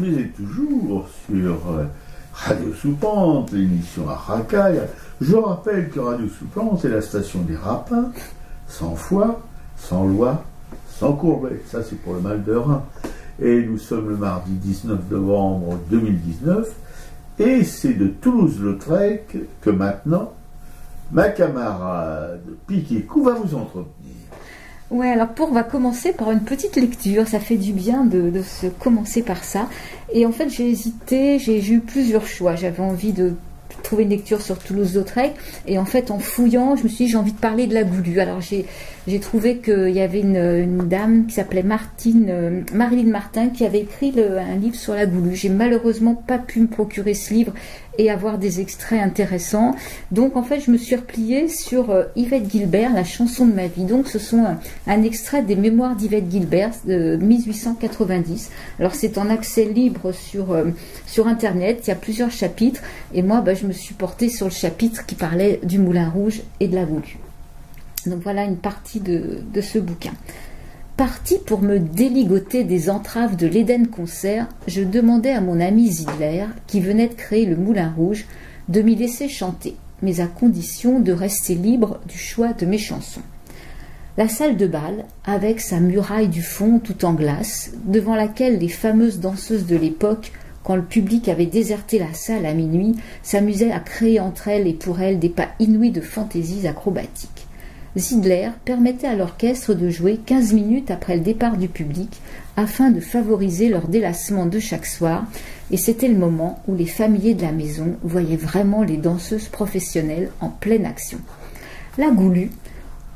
vous êtes toujours sur Radio Soupente, l'émission à Racaille. Je rappelle que Radio Soupente, c'est la station des rapins, sans foi, sans loi, sans courbet. Ça, c'est pour le mal de rein. Et nous sommes le mardi 19 novembre 2019. Et c'est de Toulouse-Lautrec que maintenant, ma camarade Piquet-Cou va vous entretenir. Ouais, alors on va commencer par une petite lecture. Ça fait du bien de se commencer par ça. Et en fait, j'ai hésité, j'ai eu plusieurs choix. J'avais envie de trouver une lecture sur Toulouse-Lautrec. Et en fait, en fouillant, je me suis dit, j'ai envie de parler de la Goulue. Alors, j'ai trouvé qu'il y avait une dame qui s'appelait Marilyn Martin, qui avait écrit un livre sur la Goulue. J'ai malheureusement pas pu me procurer ce livre et avoir des extraits intéressants. Donc, en fait, je me suis repliée sur Yvette Guilbert, La chanson de ma vie. Donc, ce sont un extrait des mémoires d'Yvette Guilbert de 1890. Alors, c'est en accès libre sur Internet. Il y a plusieurs chapitres. Et moi, je me suis portée sur le chapitre qui parlait du Moulin Rouge et de la Goulue. Donc voilà une partie de ce bouquin. Parti pour me déligoter des entraves de l'Éden Concert, je demandais à mon ami Zidler, qui venait de créer le Moulin Rouge, de m'y laisser chanter, mais à condition de rester libre du choix de mes chansons. La salle de bal, avec sa muraille du fond tout en glace, devant laquelle les fameuses danseuses de l'époque, quand le public avait déserté la salle à minuit, s'amusaient à créer entre elles et pour elles des pas inouïs de fantaisies acrobatiques. Zidler permettait à l'orchestre de jouer 15 minutes après le départ du public afin de favoriser leur délassement de chaque soir, et c'était le moment où les familiers de la maison voyaient vraiment les danseuses professionnelles en pleine action. La Goulue,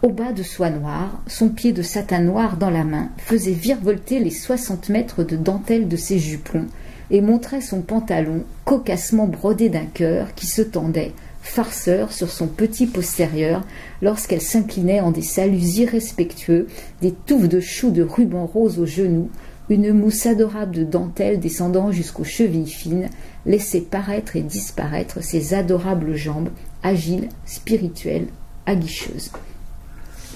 au bas de soie noire, son pied de satin noir dans la main, faisait virevolter les 60 mètres de dentelle de ses jupons et montrait son pantalon cocassement brodé d'un cœur qui se tendait, farceur sur son petit postérieur, lorsqu'elle s'inclinait en des saluts irrespectueux, des touffes de choux de ruban rose aux genoux, une mousse adorable de dentelle descendant jusqu'aux chevilles fines, laissait paraître et disparaître ses adorables jambes, agiles, spirituelles, aguicheuses.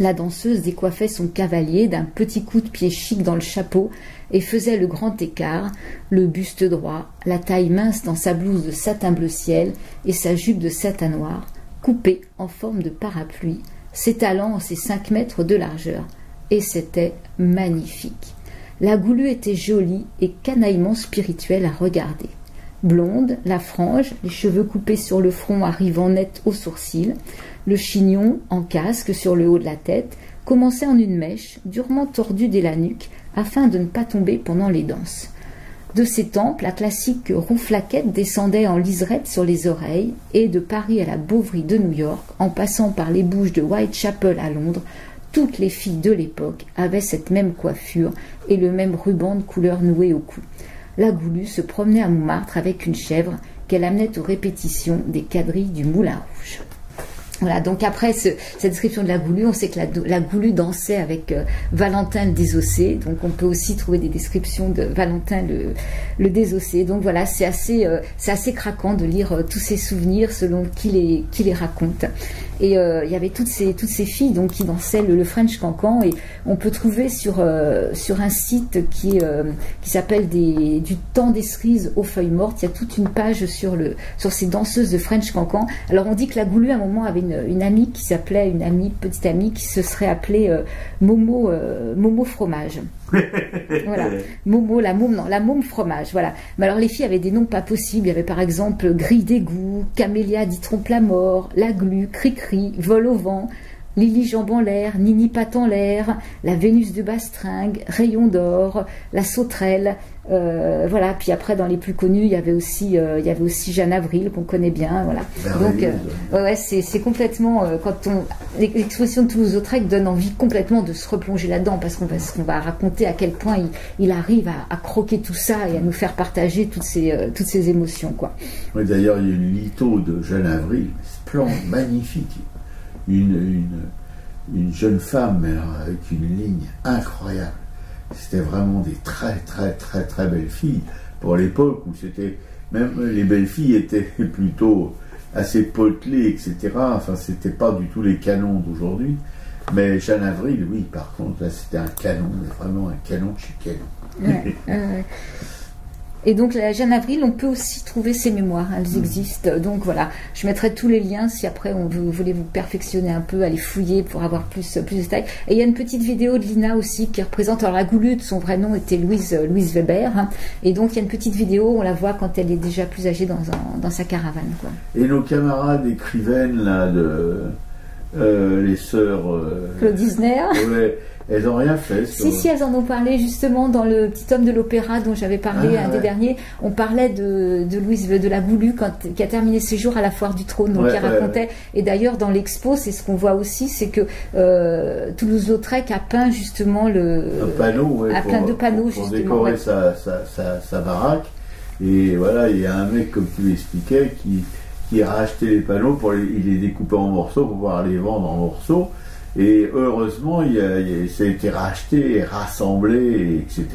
La danseuse décoiffait son cavalier d'un petit coup de pied chic dans le chapeau et faisait le grand écart, le buste droit, la taille mince dans sa blouse de satin bleu ciel et sa jupe de satin noir, coupée en forme de parapluie, s'étalant en ses 5 mètres de largeur. Et c'était magnifique. La Goulue était jolie et canaillement spirituelle à regarder. Blonde, la frange, les cheveux coupés sur le front arrivant net aux sourcils, le chignon en casque sur le haut de la tête, commençait en une mèche, durement tordue dès la nuque, afin de ne pas tomber pendant les danses. De ses tempes, la classique rouflaquette descendait en liserette sur les oreilles, et de Paris à la Bouverie de New York, en passant par les bouges de Whitechapel à Londres, toutes les filles de l'époque avaient cette même coiffure et le même ruban de couleur noué au cou. La Goulue se promenait à Montmartre avec une chèvre qu'elle amenait aux répétitions des quadrilles du Moulin Rouge. Voilà, donc après cette description de la Goulue, on sait que la Goulue dansait avec Valentin le Désossé, donc on peut aussi trouver des descriptions de Valentin le Désossé. Donc voilà, c'est assez craquant de lire tous ces souvenirs selon qui les raconte. Et il y avait toutes ces filles donc qui dansaient le French Cancan, et on peut trouver sur un site qui s'appelle du temps des cerises aux feuilles mortes, il y a toute une page sur ces danseuses de French Cancan. Alors on dit que la Goulue à un moment avait une amie qui s'appelait, petite amie qui se serait appelée Momo Fromage. Voilà, Momo, la môme fromage, voilà. Mais alors les filles avaient des noms pas possibles. Il y avait par exemple Grille d'égout, Camélia dit trompe la mort, La Glu, Cri-Cri, Vol au vent, Lily Jambe en l'air, Nini Patte en l'air, la Vénus de Bastringue, Rayon d'or, la Sauterelle, voilà. Puis après dans les plus connus il y avait aussi Jeanne Avril qu'on connaît bien, voilà. Donc ouais, c'est complètement l'exposition de Toulouse-Lautrec donne envie complètement de se replonger là-dedans, parce qu'on va raconter à quel point il arrive à croquer tout ça et à nous faire partager toutes ces émotions, quoi. Oui, d'ailleurs il y a une litho de Jeanne Avril, splendide, magnifique. Une jeune femme, mais avec une ligne incroyable. C'était vraiment des très très très très belles filles pour l'époque où c'était, même les belles filles étaient plutôt assez potelées, etc. Enfin, c'était pas du tout les canons d'aujourd'hui. Mais Jeanne Avril, oui, par contre, là c'était un canon, mais vraiment un canon chez canon. Ouais. Et donc la Jeanne Avril, on peut aussi trouver ses mémoires, elles existent. Donc voilà, je mettrai tous les liens si après vous voulez vous perfectionner un peu, aller fouiller pour avoir plus de détails. Et il y a une petite vidéo de Lina aussi qui représente, alors la Goulue, son vrai nom était Louise Weber, hein. Et donc il y a une petite vidéo, on la voit quand elle est déjà plus âgée dans sa caravane, quoi. Et nos camarades écrivaines là, les sœurs Claude Isner. Ouais, elles n'ont rien fait. Si, elles en ont parlé justement dans le Petit homme de l'opéra dont j'avais parlé des derniers. On parlait de Louise de la Goulue qui a terminé ses jours à la Foire du Trône, donc qui racontait. Et d'ailleurs dans l'expo, c'est ce qu'on voit aussi, c'est que Toulouse-Lautrec a peint justement un panneau, plein de panneaux pour justement. décorer sa baraque. Et voilà, il y a un mec comme tu l'expliquais qui a racheté les panneaux il les découpait en morceaux pour pouvoir les vendre en morceaux. Et heureusement, ça a été racheté et rassemblé, etc.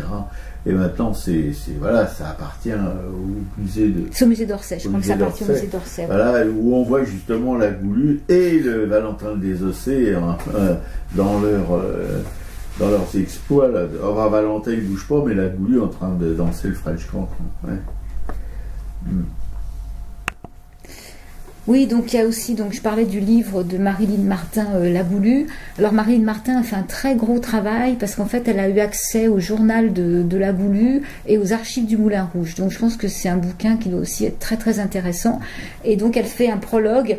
Et maintenant, voilà, ça appartient au musée de... C'est au musée d'Orsay, je crois que ça appartient au musée d'Orsay. Voilà, où on voit justement la Goulue et le Valentin des Ossets dans leurs exploits. Là. Enfin, Valentin, il ne bouge pas, mais la Goulue en train de danser le French Canton. Ouais. Oui, donc il y a aussi, donc je parlais du livre de Marilyn Martin, La Goulue. Alors Marilyn Martin a fait un très gros travail parce qu'en fait elle a eu accès au journal de La Goulue et aux archives du Moulin Rouge. Donc je pense que c'est un bouquin qui doit aussi être très très intéressant. Et donc elle fait un prologue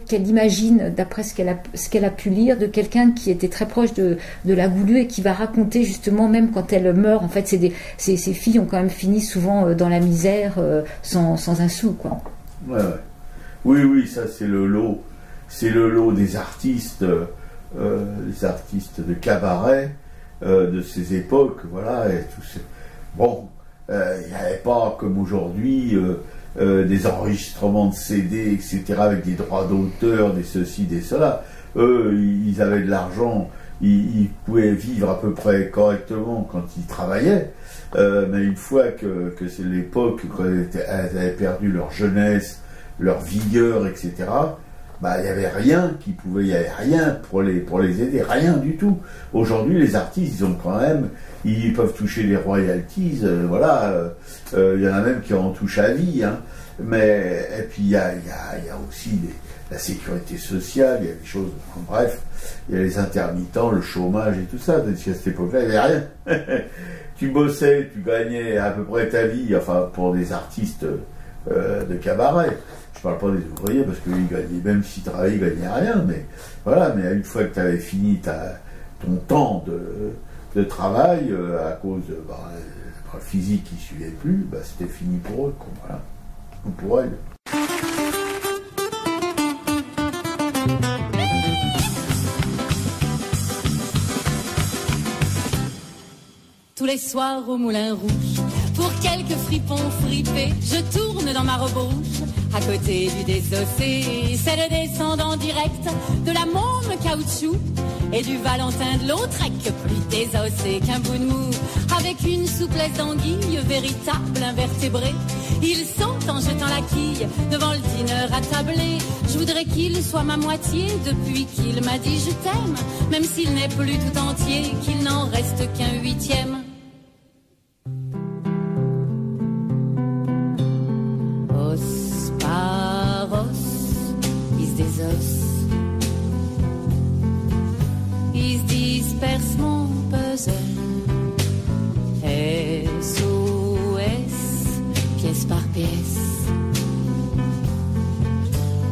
qu'elle imagine d'après ce qu'elle a pu lire de quelqu'un qui était très proche de La Goulue et qui va raconter justement même quand elle meurt. En fait, ces filles ont quand même fini souvent dans la misère sans un sou, quoi. Ouais. Oui, ça c'est le lot. C'est le lot des artistes, les artistes de cabaret de ces époques, voilà. Et bon, il n'y avait pas comme aujourd'hui des enregistrements de CD, etc., avec des droits d'auteur, des ceci, des cela. Eux, ils avaient de l'argent, ils pouvaient vivre à peu près correctement quand ils travaillaient. Mais une fois que c'est l'époque, quand elles avaient perdu leur jeunesse, leur vigueur, etc., bah, il n'y avait rien il y avait rien pour les aider, rien du tout. Aujourd'hui, les artistes, ils peuvent toucher les royalties, voilà, il y en a même qui en touchent à vie, hein. Et puis il y a aussi la sécurité sociale, il y a des choses, bref, il y a les intermittents, le chômage et tout ça, parce qu'à cette époque-là, il n'y avait rien. Tu bossais, tu gagnais à peu près ta vie, enfin, pour des artistes de cabaret. Je parle pas des ouvriers parce qu'ils gagnaient, même s'ils travaillaient, ils gagnaient rien, mais voilà, mais une fois que tu avais fini ton temps de travail, à cause de le physique qui ne suivait plus, bah, c'était fini pour eux, quoi, voilà. Ou pour elles. Tous les soirs au Moulin Rouge, pour quelques fripons fripés, je tourne dans ma robe rouge, à côté du désossé, c'est le descendant direct de la môme caoutchouc et du Valentin de Lautrec, plus désossé qu'un bout de mou, avec une souplesse d'anguille, véritable invertébré. Ils sont en jetant la quille devant le dîner attablé. Je voudrais qu'il soit ma moitié depuis qu'il m'a dit je t'aime, même s'il n'est plus tout entier, qu'il n'en reste qu'un huitième.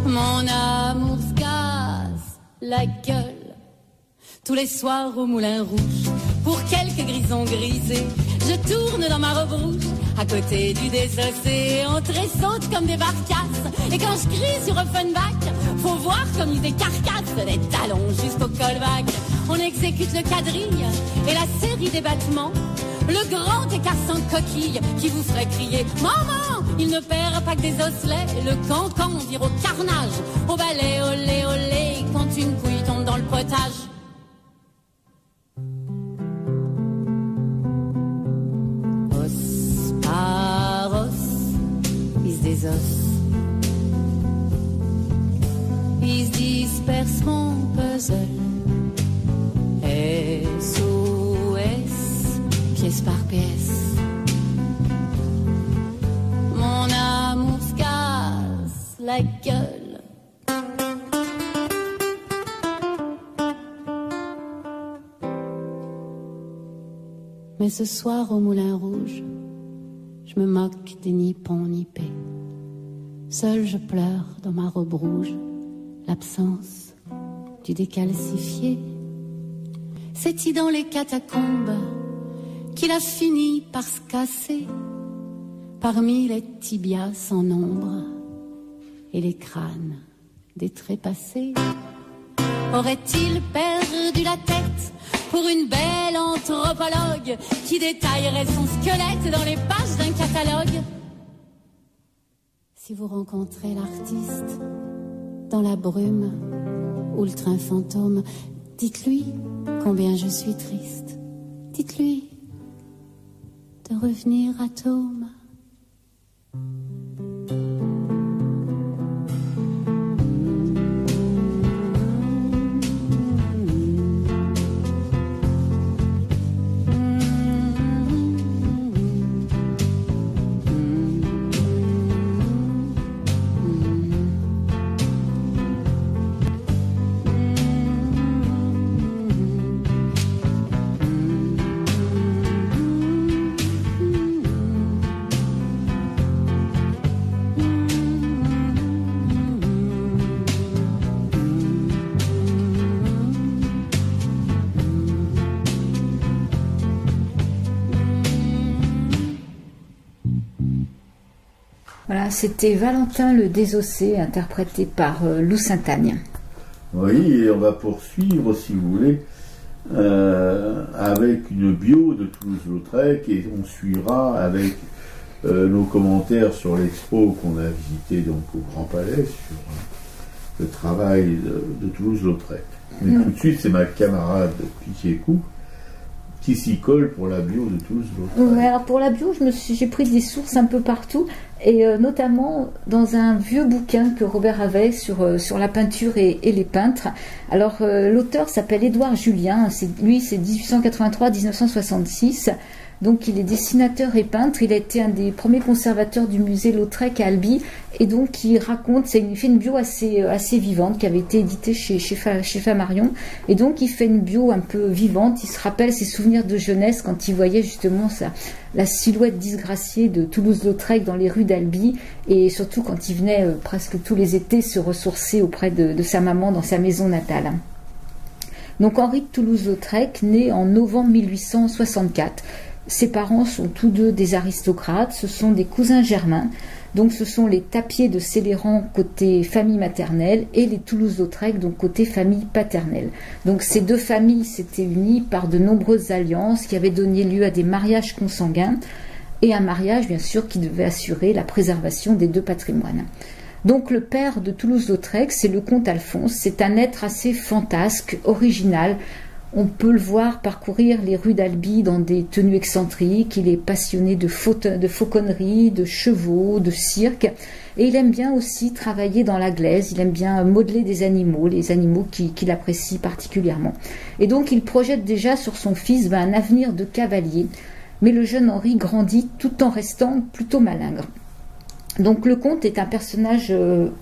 Mon amour se casse la gueule tous les soirs au Moulin Rouge. Pour quelques grisons grisés, je tourne dans ma robe rouge, à côté du désossé, on tressaute comme des barcasses. Et quand je crie sur Offenbach, faut voir comme ils décarcassent des talons jusqu'au colbac. On exécute le quadrille et la série des battements, le grand écart sans coquille qui vous ferait crier « Maman !» Il ne perd pas que des osselets, le cancan vire au carnage, au balai, olé, olé, quand une couille tombe dans le potage. Os par os, ils se désossent, ils se dispersent mon puzzle. SOS, pièce par pièce. la gueule. Mais ce soir au Moulin Rouge, je me moque des nippons nippés. Seul je pleure dans ma robe rouge l'absence du décalcifié. C'est-y dans les catacombes qu'il a fini par se casser parmi les tibias sans nombre et les crânes des trépassés. Aurait-il perdu la tête pour une belle anthropologue qui détaillerait son squelette dans les pages d'un catalogue? Si vous rencontrez l'artiste dans la brume ou le train fantôme, dites-lui combien je suis triste. Dites-lui de revenir atome. Voilà, c'était Valentin le Désossé, interprété par Lou Saint-Agne. Oui, et on va poursuivre, si vous voulez, avec une bio de Toulouse-Lautrec, et on suivra avec nos commentaires sur l'expo qu'on a visité donc au Grand Palais, sur le travail de Toulouse-Lautrec. Mais tout de suite, c'est ma camarade Pitié-Coup qui s'y colle pour la bio de Toulouse-Lautrec. Ouais, alors pour la bio, j'ai pris des sources un peu partout, et notamment dans un vieux bouquin que Robert avait sur la peinture et les peintres. Alors l'auteur s'appelle Édouard Julien, lui c'est 1883-1966. Donc il est dessinateur et peintre, il a été un des premiers conservateurs du musée Lautrec à Albi, et donc il raconte, il fait une bio assez vivante qui avait été éditée chez Flammarion, et donc il fait une bio un peu vivante, il se rappelle ses souvenirs de jeunesse quand il voyait justement la silhouette disgraciée de Toulouse-Lautrec dans les rues d'Albi, et surtout quand il venait presque tous les étés se ressourcer auprès de sa maman dans sa maison natale. Donc Henri de Toulouse-Lautrec, né en novembre 1864, ses parents sont tous deux des aristocrates, ce sont des cousins germains, donc ce sont les Tapier de Céléran côté famille maternelle et les Toulouse-Lautrec donc côté famille paternelle. Donc ces deux familles s'étaient unies par de nombreuses alliances qui avaient donné lieu à des mariages consanguins et un mariage bien sûr qui devait assurer la préservation des deux patrimoines. Donc le père de Toulouse-Lautrec, c'est le comte Alphonse, c'est un être assez fantasque, original. On peut le voir parcourir les rues d'Albi dans des tenues excentriques, il est passionné de fauconnerie, de chevaux, de cirque, et il aime bien aussi travailler dans la glaise, il aime bien modeler des animaux, les animaux qu'il apprécie particulièrement. Et donc il projette déjà sur son fils un avenir de cavalier, mais le jeune Henri grandit tout en restant plutôt malingre. Donc le comte est un personnage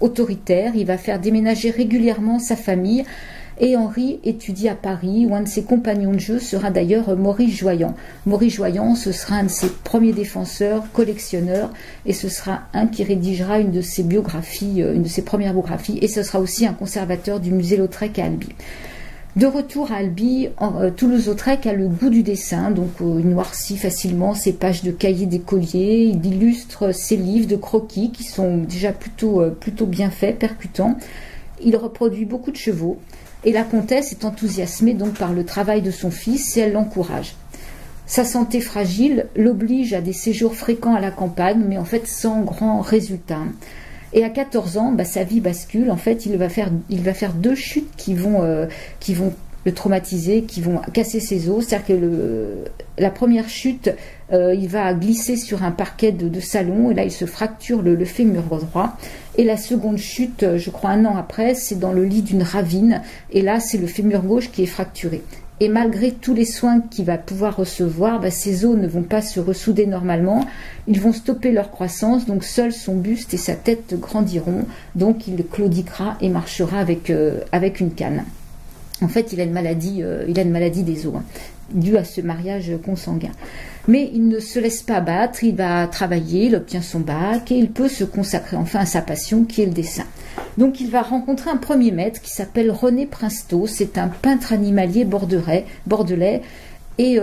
autoritaire, il va faire déménager régulièrement sa famille, et Henri étudie à Paris, où un de ses compagnons de jeu sera d'ailleurs Maurice Joyant. Maurice Joyant, ce sera un de ses premiers défenseurs, collectionneurs, et ce sera un qui rédigera une de ses biographies, une de ses premières biographies, et ce sera aussi un conservateur du musée Lautrec à Albi. De retour à Albi, Toulouse-Lautrec a le goût du dessin, donc il noircit facilement ses pages de cahiers d'écoliers, il illustre ses livres de croquis qui sont déjà plutôt bien faits, percutants. Il reproduit beaucoup de chevaux. Et la comtesse est enthousiasmée donc par le travail de son fils et elle l'encourage. Sa santé fragile l'oblige à des séjours fréquents à la campagne, mais en fait sans grand résultat. Et à 14 ans, sa vie bascule. En fait, il va faire 2 chutes qui vont le traumatiser, qui vont casser ses os. C'est-à-dire que la première chute, il va glisser sur un parquet de salon, et là il se fracture le fémur droit. Et la seconde chute, je crois 1 an après, c'est dans le lit d'une ravine, et là c'est le fémur gauche qui est fracturé. Et malgré tous les soins qu'il va pouvoir recevoir, ses os ne vont pas se ressouder normalement. Ils vont stopper leur croissance, donc seul son buste et sa tête grandiront. Donc il claudiquera et marchera avec une canne. En fait, il a une maladie des os, due à ce mariage consanguin. Mais il ne se laisse pas abattre, il va travailler, il obtient son bac et il peut se consacrer enfin à sa passion qui est le dessin. Donc il va rencontrer un premier maître qui s'appelle René Princeteau, c'est un peintre animalier bordelais et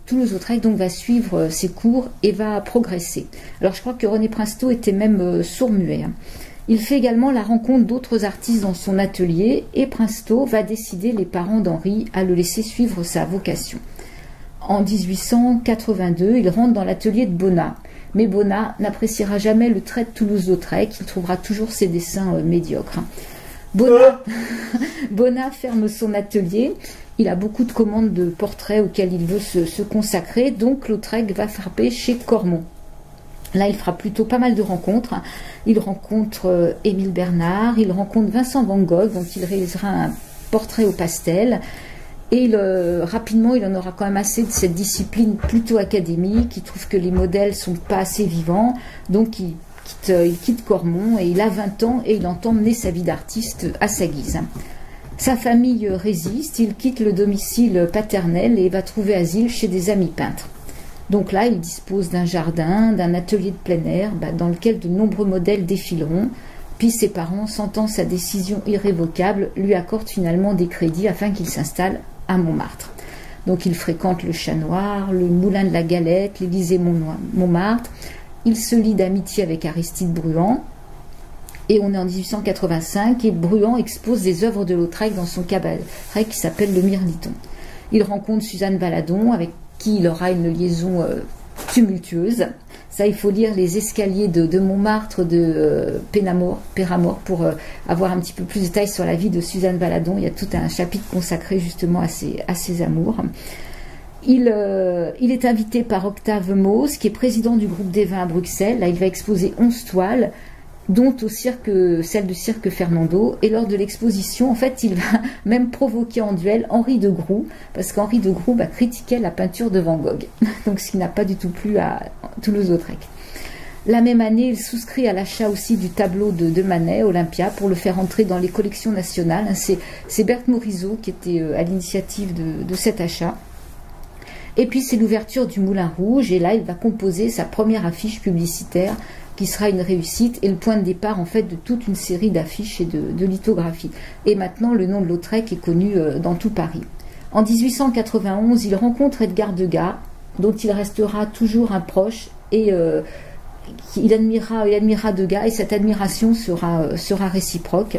Toulouse-Lautrec donc va suivre ses cours et va progresser. Alors je crois que René Princeteau était même sourd-muet. Il fait également la rencontre d'autres artistes dans son atelier et Princeteau va décider, les parents d'Henri, à le laisser suivre sa vocation. En 1882, il rentre dans l'atelier de Bonnat. Mais Bonnat n'appréciera jamais le trait de Toulouse-Lautrec, il trouvera toujours ses dessins médiocres. Bonnat ferme son atelier, il a beaucoup de commandes de portraits auxquels il veut se consacrer, donc Lautrec va frapper chez Cormon. Là, il fera plutôt pas mal de rencontres. Il rencontre Émile Bernard, il rencontre Vincent Van Gogh, dont il réalisera un portrait au pastel. Et rapidement, il en aura quand même assez de cette discipline plutôt académique. Il trouve que les modèles ne sont pas assez vivants. Donc, il quitte Cormon et il a 20 ans et il entend mener sa vie d'artiste à sa guise. Sa famille résiste, il quitte le domicile paternel et va trouver asile chez des amis peintres. Donc là, il dispose d'un jardin, d'un atelier de plein air, dans lequel de nombreux modèles défileront. Puis ses parents, sentant sa décision irrévocable, lui accordent finalement des crédits afin qu'il s'installe à Montmartre. Donc il fréquente le Chat Noir, le Moulin de la Galette, l'Élysée Montmartre. Il se lie d'amitié avec Aristide Bruand. Et on est en 1885 et Bruand expose des œuvres de Lautrec dans son cabaret qui s'appelle le Mirliton. Il rencontre Suzanne Valadon avec qui il aura une liaison tumultueuse. Ça, il faut lire Les escaliers de Montmartre de Péramore pour avoir un petit peu plus de détails sur la vie de Suzanne Valadon. Il y a tout un chapitre consacré justement à ses amours. Il est invité par Octave Mauss, qui est président du groupe des Vins à Bruxelles. Là, il va exposer 11 toiles, dont celle de Cirque Fernando. Et lors de l'exposition, en fait, il va même provoquer en duel Henri de Groux, parce qu'Henri de Groux critiquait la peinture de Van Gogh, donc ce qui n'a pas du tout plu à Toulouse-Lautrec. La même année, il souscrit à l'achat aussi du tableau de Manet, Olympia, pour le faire entrer dans les collections nationales. C'est Berthe Morisot qui était à l'initiative de cet achat. Et puis c'est l'ouverture du Moulin Rouge, et là, il va composer sa première affiche publicitaire, qui sera une réussite et le point de départ en fait de toute une série d'affiches et de lithographies. Et maintenant, le nom de Lautrec est connu dans tout Paris. En 1891, il rencontre Edgar Degas, dont il restera toujours un proche, et il admirera Degas, et cette admiration sera réciproque.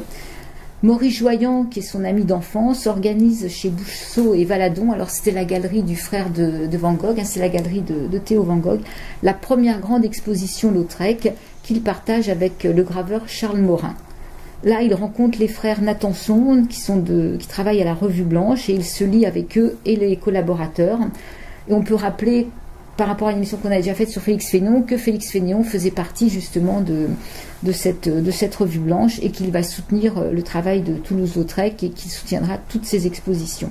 Maurice Joyand, qui est son ami d'enfance, organise chez Bousseau et Valadon, alors c'était la galerie du frère de Van Gogh, c'est la galerie de Théo Van Gogh, la première grande exposition Lautrec qu'il partage avec le graveur Charles Morin. Là, il rencontre les frères Nathanson qui travaillent à la Revue Blanche, et il se lie avec eux et les collaborateurs. Et on peut rappeler, par rapport à une émission qu'on a déjà faite sur Félix Fénéon, que Félix Fénéon faisait partie justement de cette Revue Blanche, et qu'il va soutenir le travail de Toulouse-Lautrec et qu'il soutiendra toutes ses expositions.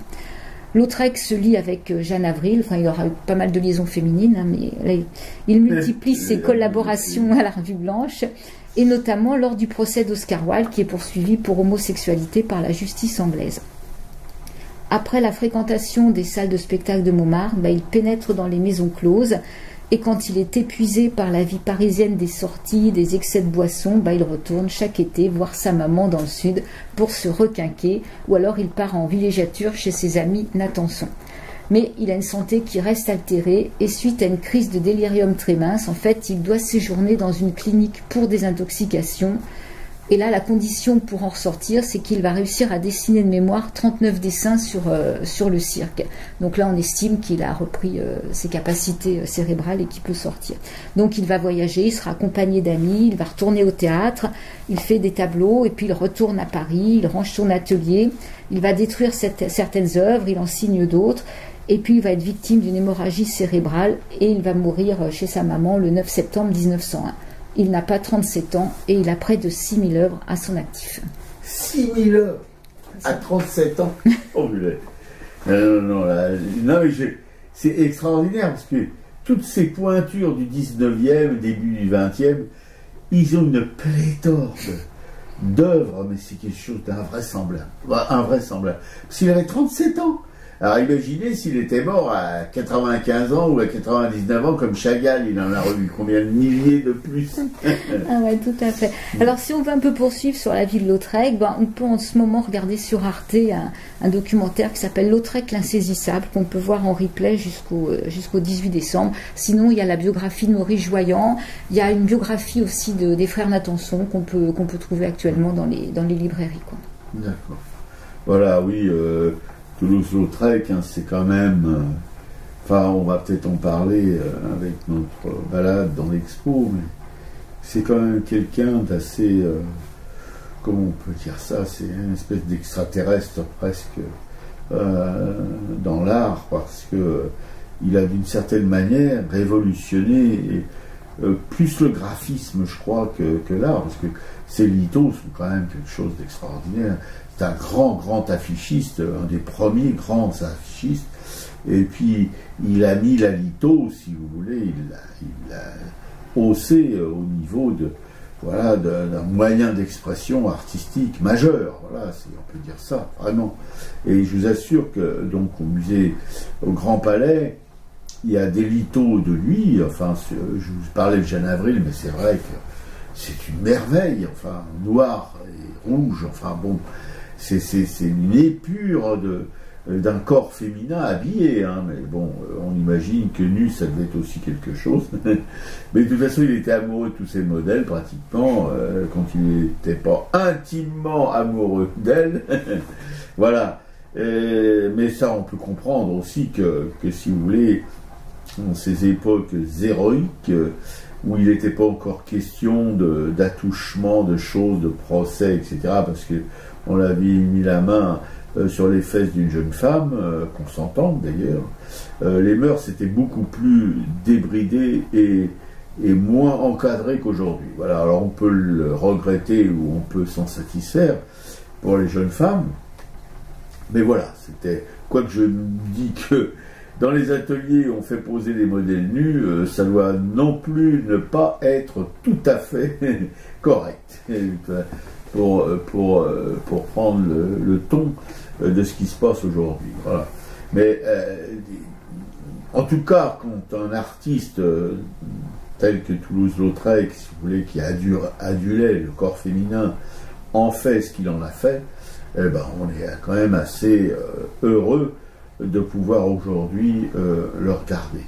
Lautrec se lie avec Jeanne Avril, il aura eu pas mal de liaisons féminines, mais là, il multiplie ses collaborations à la Revue Blanche, et notamment lors du procès d'Oscar Wilde, qui est poursuivi pour homosexualité par la justice anglaise. Après la fréquentation des salles de spectacle de Montmartre, il pénètre dans les maisons closes, et quand il est épuisé par la vie parisienne des sorties, des excès de boissons, il retourne chaque été voir sa maman dans le sud pour se requinquer, ou alors il part en villégiature chez ses amis Nathanson. Mais il a une santé qui reste altérée, et suite à une crise de délirium très mince, en fait, il doit séjourner dans une clinique pour désintoxication. Et là, la condition pour en ressortir, c'est qu'il va réussir à dessiner de mémoire 39 dessins sur le cirque. Donc là, on estime qu'il a repris ses capacités cérébrales et qu'il peut sortir. Donc il va voyager, il sera accompagné d'amis, il va retourner au théâtre, il fait des tableaux, et puis il retourne à Paris, il range son atelier, il va détruire certaines œuvres, il en signe d'autres, et puis il va être victime d'une hémorragie cérébrale, et il va mourir chez sa maman le 9 septembre 1901. Il n'a pas 37 ans et il a près de 6000 œuvres à son actif. 6000 œuvres à 37 ans. Oh, Non, non, mais c'est extraordinaire parce que toutes ces pointures du 19e, début du 20e, ils ont une pléthore d'œuvres, mais c'est quelque chose d'invraisemblable. Invraisemblable. Parce qu'il avait 37 ans. Alors imaginez s'il était mort à 95 ans ou à 99 ans, comme Chagall, il en a revu combien de milliers de plus. Ah ouais, tout à fait. Alors si on veut un peu poursuivre sur la vie de Lautrec, on peut en ce moment regarder sur Arte un documentaire qui s'appelle Lautrec l'insaisissable, qu'on peut voir en replay jusqu'au 18 décembre. Sinon, il y a la biographie de Maurice Joyand, il y a une biographie aussi des frères Natanson qu'on peut trouver actuellement dans les librairies, quoi. D'accord. Voilà, oui, Toulouse-Lautrec, c'est quand même... Enfin, on va peut-être en parler avec notre balade dans l'expo, mais c'est quand même quelqu'un d'assez... comment on peut dire ça? C'est une espèce d'extraterrestre presque dans l'art, parce que il a d'une certaine manière révolutionné plus le graphisme, je crois, que l'art, parce que ces lithos sont quand même quelque chose d'extraordinaire. C'est un grand affichiste, un des premiers grands affichistes, et puis il a mis la litho, si vous voulez, il l'a haussé au niveau d'un moyen d'expression artistique majeur, voilà, on peut dire ça, vraiment. Et je vous assure que, donc, au Grand Palais, il y a des lithos de lui, enfin, je vous parlais de Jeanne Avril, mais c'est vrai que c'est une merveille, enfin, noir et rouge, enfin bon, c'est une épure d'un corps féminin habillé, hein, mais bon, on imagine que nu, ça devait être aussi quelque chose. Mais de toute façon, il était amoureux de tous ses modèles, pratiquement, quand il n'était pas intimement amoureux d'elle. Voilà. Mais ça, on peut comprendre aussi que si vous voulez, dans ces époques héroïques, où il n'était pas encore question d'attouchement, de choses, de procès, etc., parce que on l'avait mis la main sur les fesses d'une jeune femme, consentante d'ailleurs. Les mœurs étaient beaucoup plus débridées et moins encadrées qu'aujourd'hui. Voilà, alors on peut le regretter ou on peut s'en satisfaire pour les jeunes femmes, mais voilà, c'était... Quoique je dis que dans les ateliers, on fait poser des modèles nus, ça doit non plus ne pas être tout à fait correct. Pour prendre le ton de ce qui se passe aujourd'hui. Voilà. Mais en tout cas, quand un artiste tel que Toulouse-Lautrec, si vous voulez, qui adulait le corps féminin, en fait ce qu'il en a fait, on est quand même assez heureux de pouvoir aujourd'hui le regarder.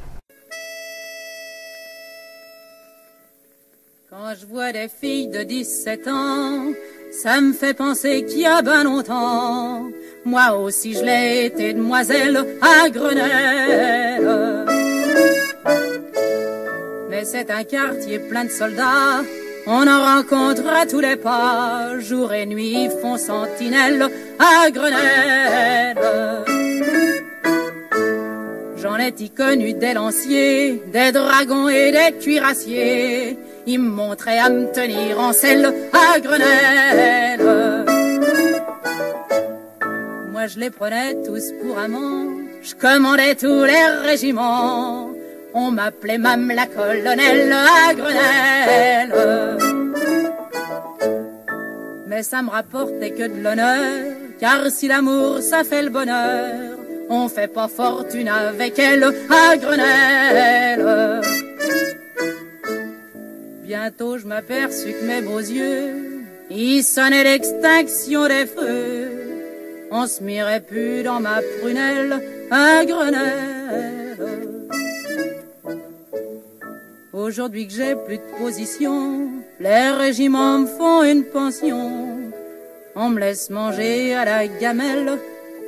Quand je vois des filles de 17 ans, ça me fait penser qu'il y a ben longtemps, moi aussi je l'ai été demoiselle à Grenelle. Mais c'est un quartier plein de soldats, on en rencontre à tous les pas, jour et nuit ils font sentinelle à Grenelle. J'en ai y connu des lanciers, des dragons et des cuirassiers, ils me montraient à me tenir en selle à Grenelle. Moi je les prenais tous pour amants, je commandais tous les régiments, on m'appelait Mame la colonelle à Grenelle. Mais ça me rapportait que de l'honneur, car si l'amour ça fait le bonheur, on fait pas fortune avec elle à Grenelle. Bientôt je m'aperçus que mes beaux yeux, ils sonnaient l'extinction des feux. On se mirait plus dans ma prunelle à Grenelle. Aujourd'hui que j'ai plus de position, les régiments me font une pension. On me laisse manger à la gamelle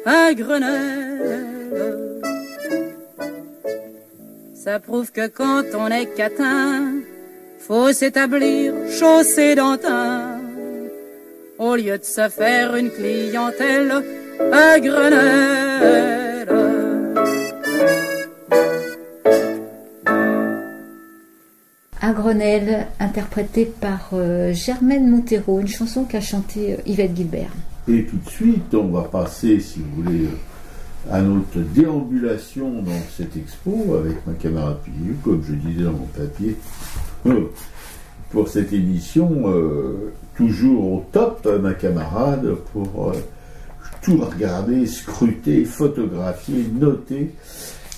à Grenelle. Ça prouve que quand on est catin, faut s'établir chaussée d'antin, au lieu de se faire une clientèle à Grenelle. À Grenelle, interprété par Germaine Montero, une chanson qu'a chantée Yvette Guilbert. Et tout de suite, on va passer, si vous voulez, à notre déambulation dans cette expo avec ma camarade Piliou, comme je disais dans mon papier, pour cette émission, toujours au top, ma camarade, pour tout regarder, scruter, photographier, noter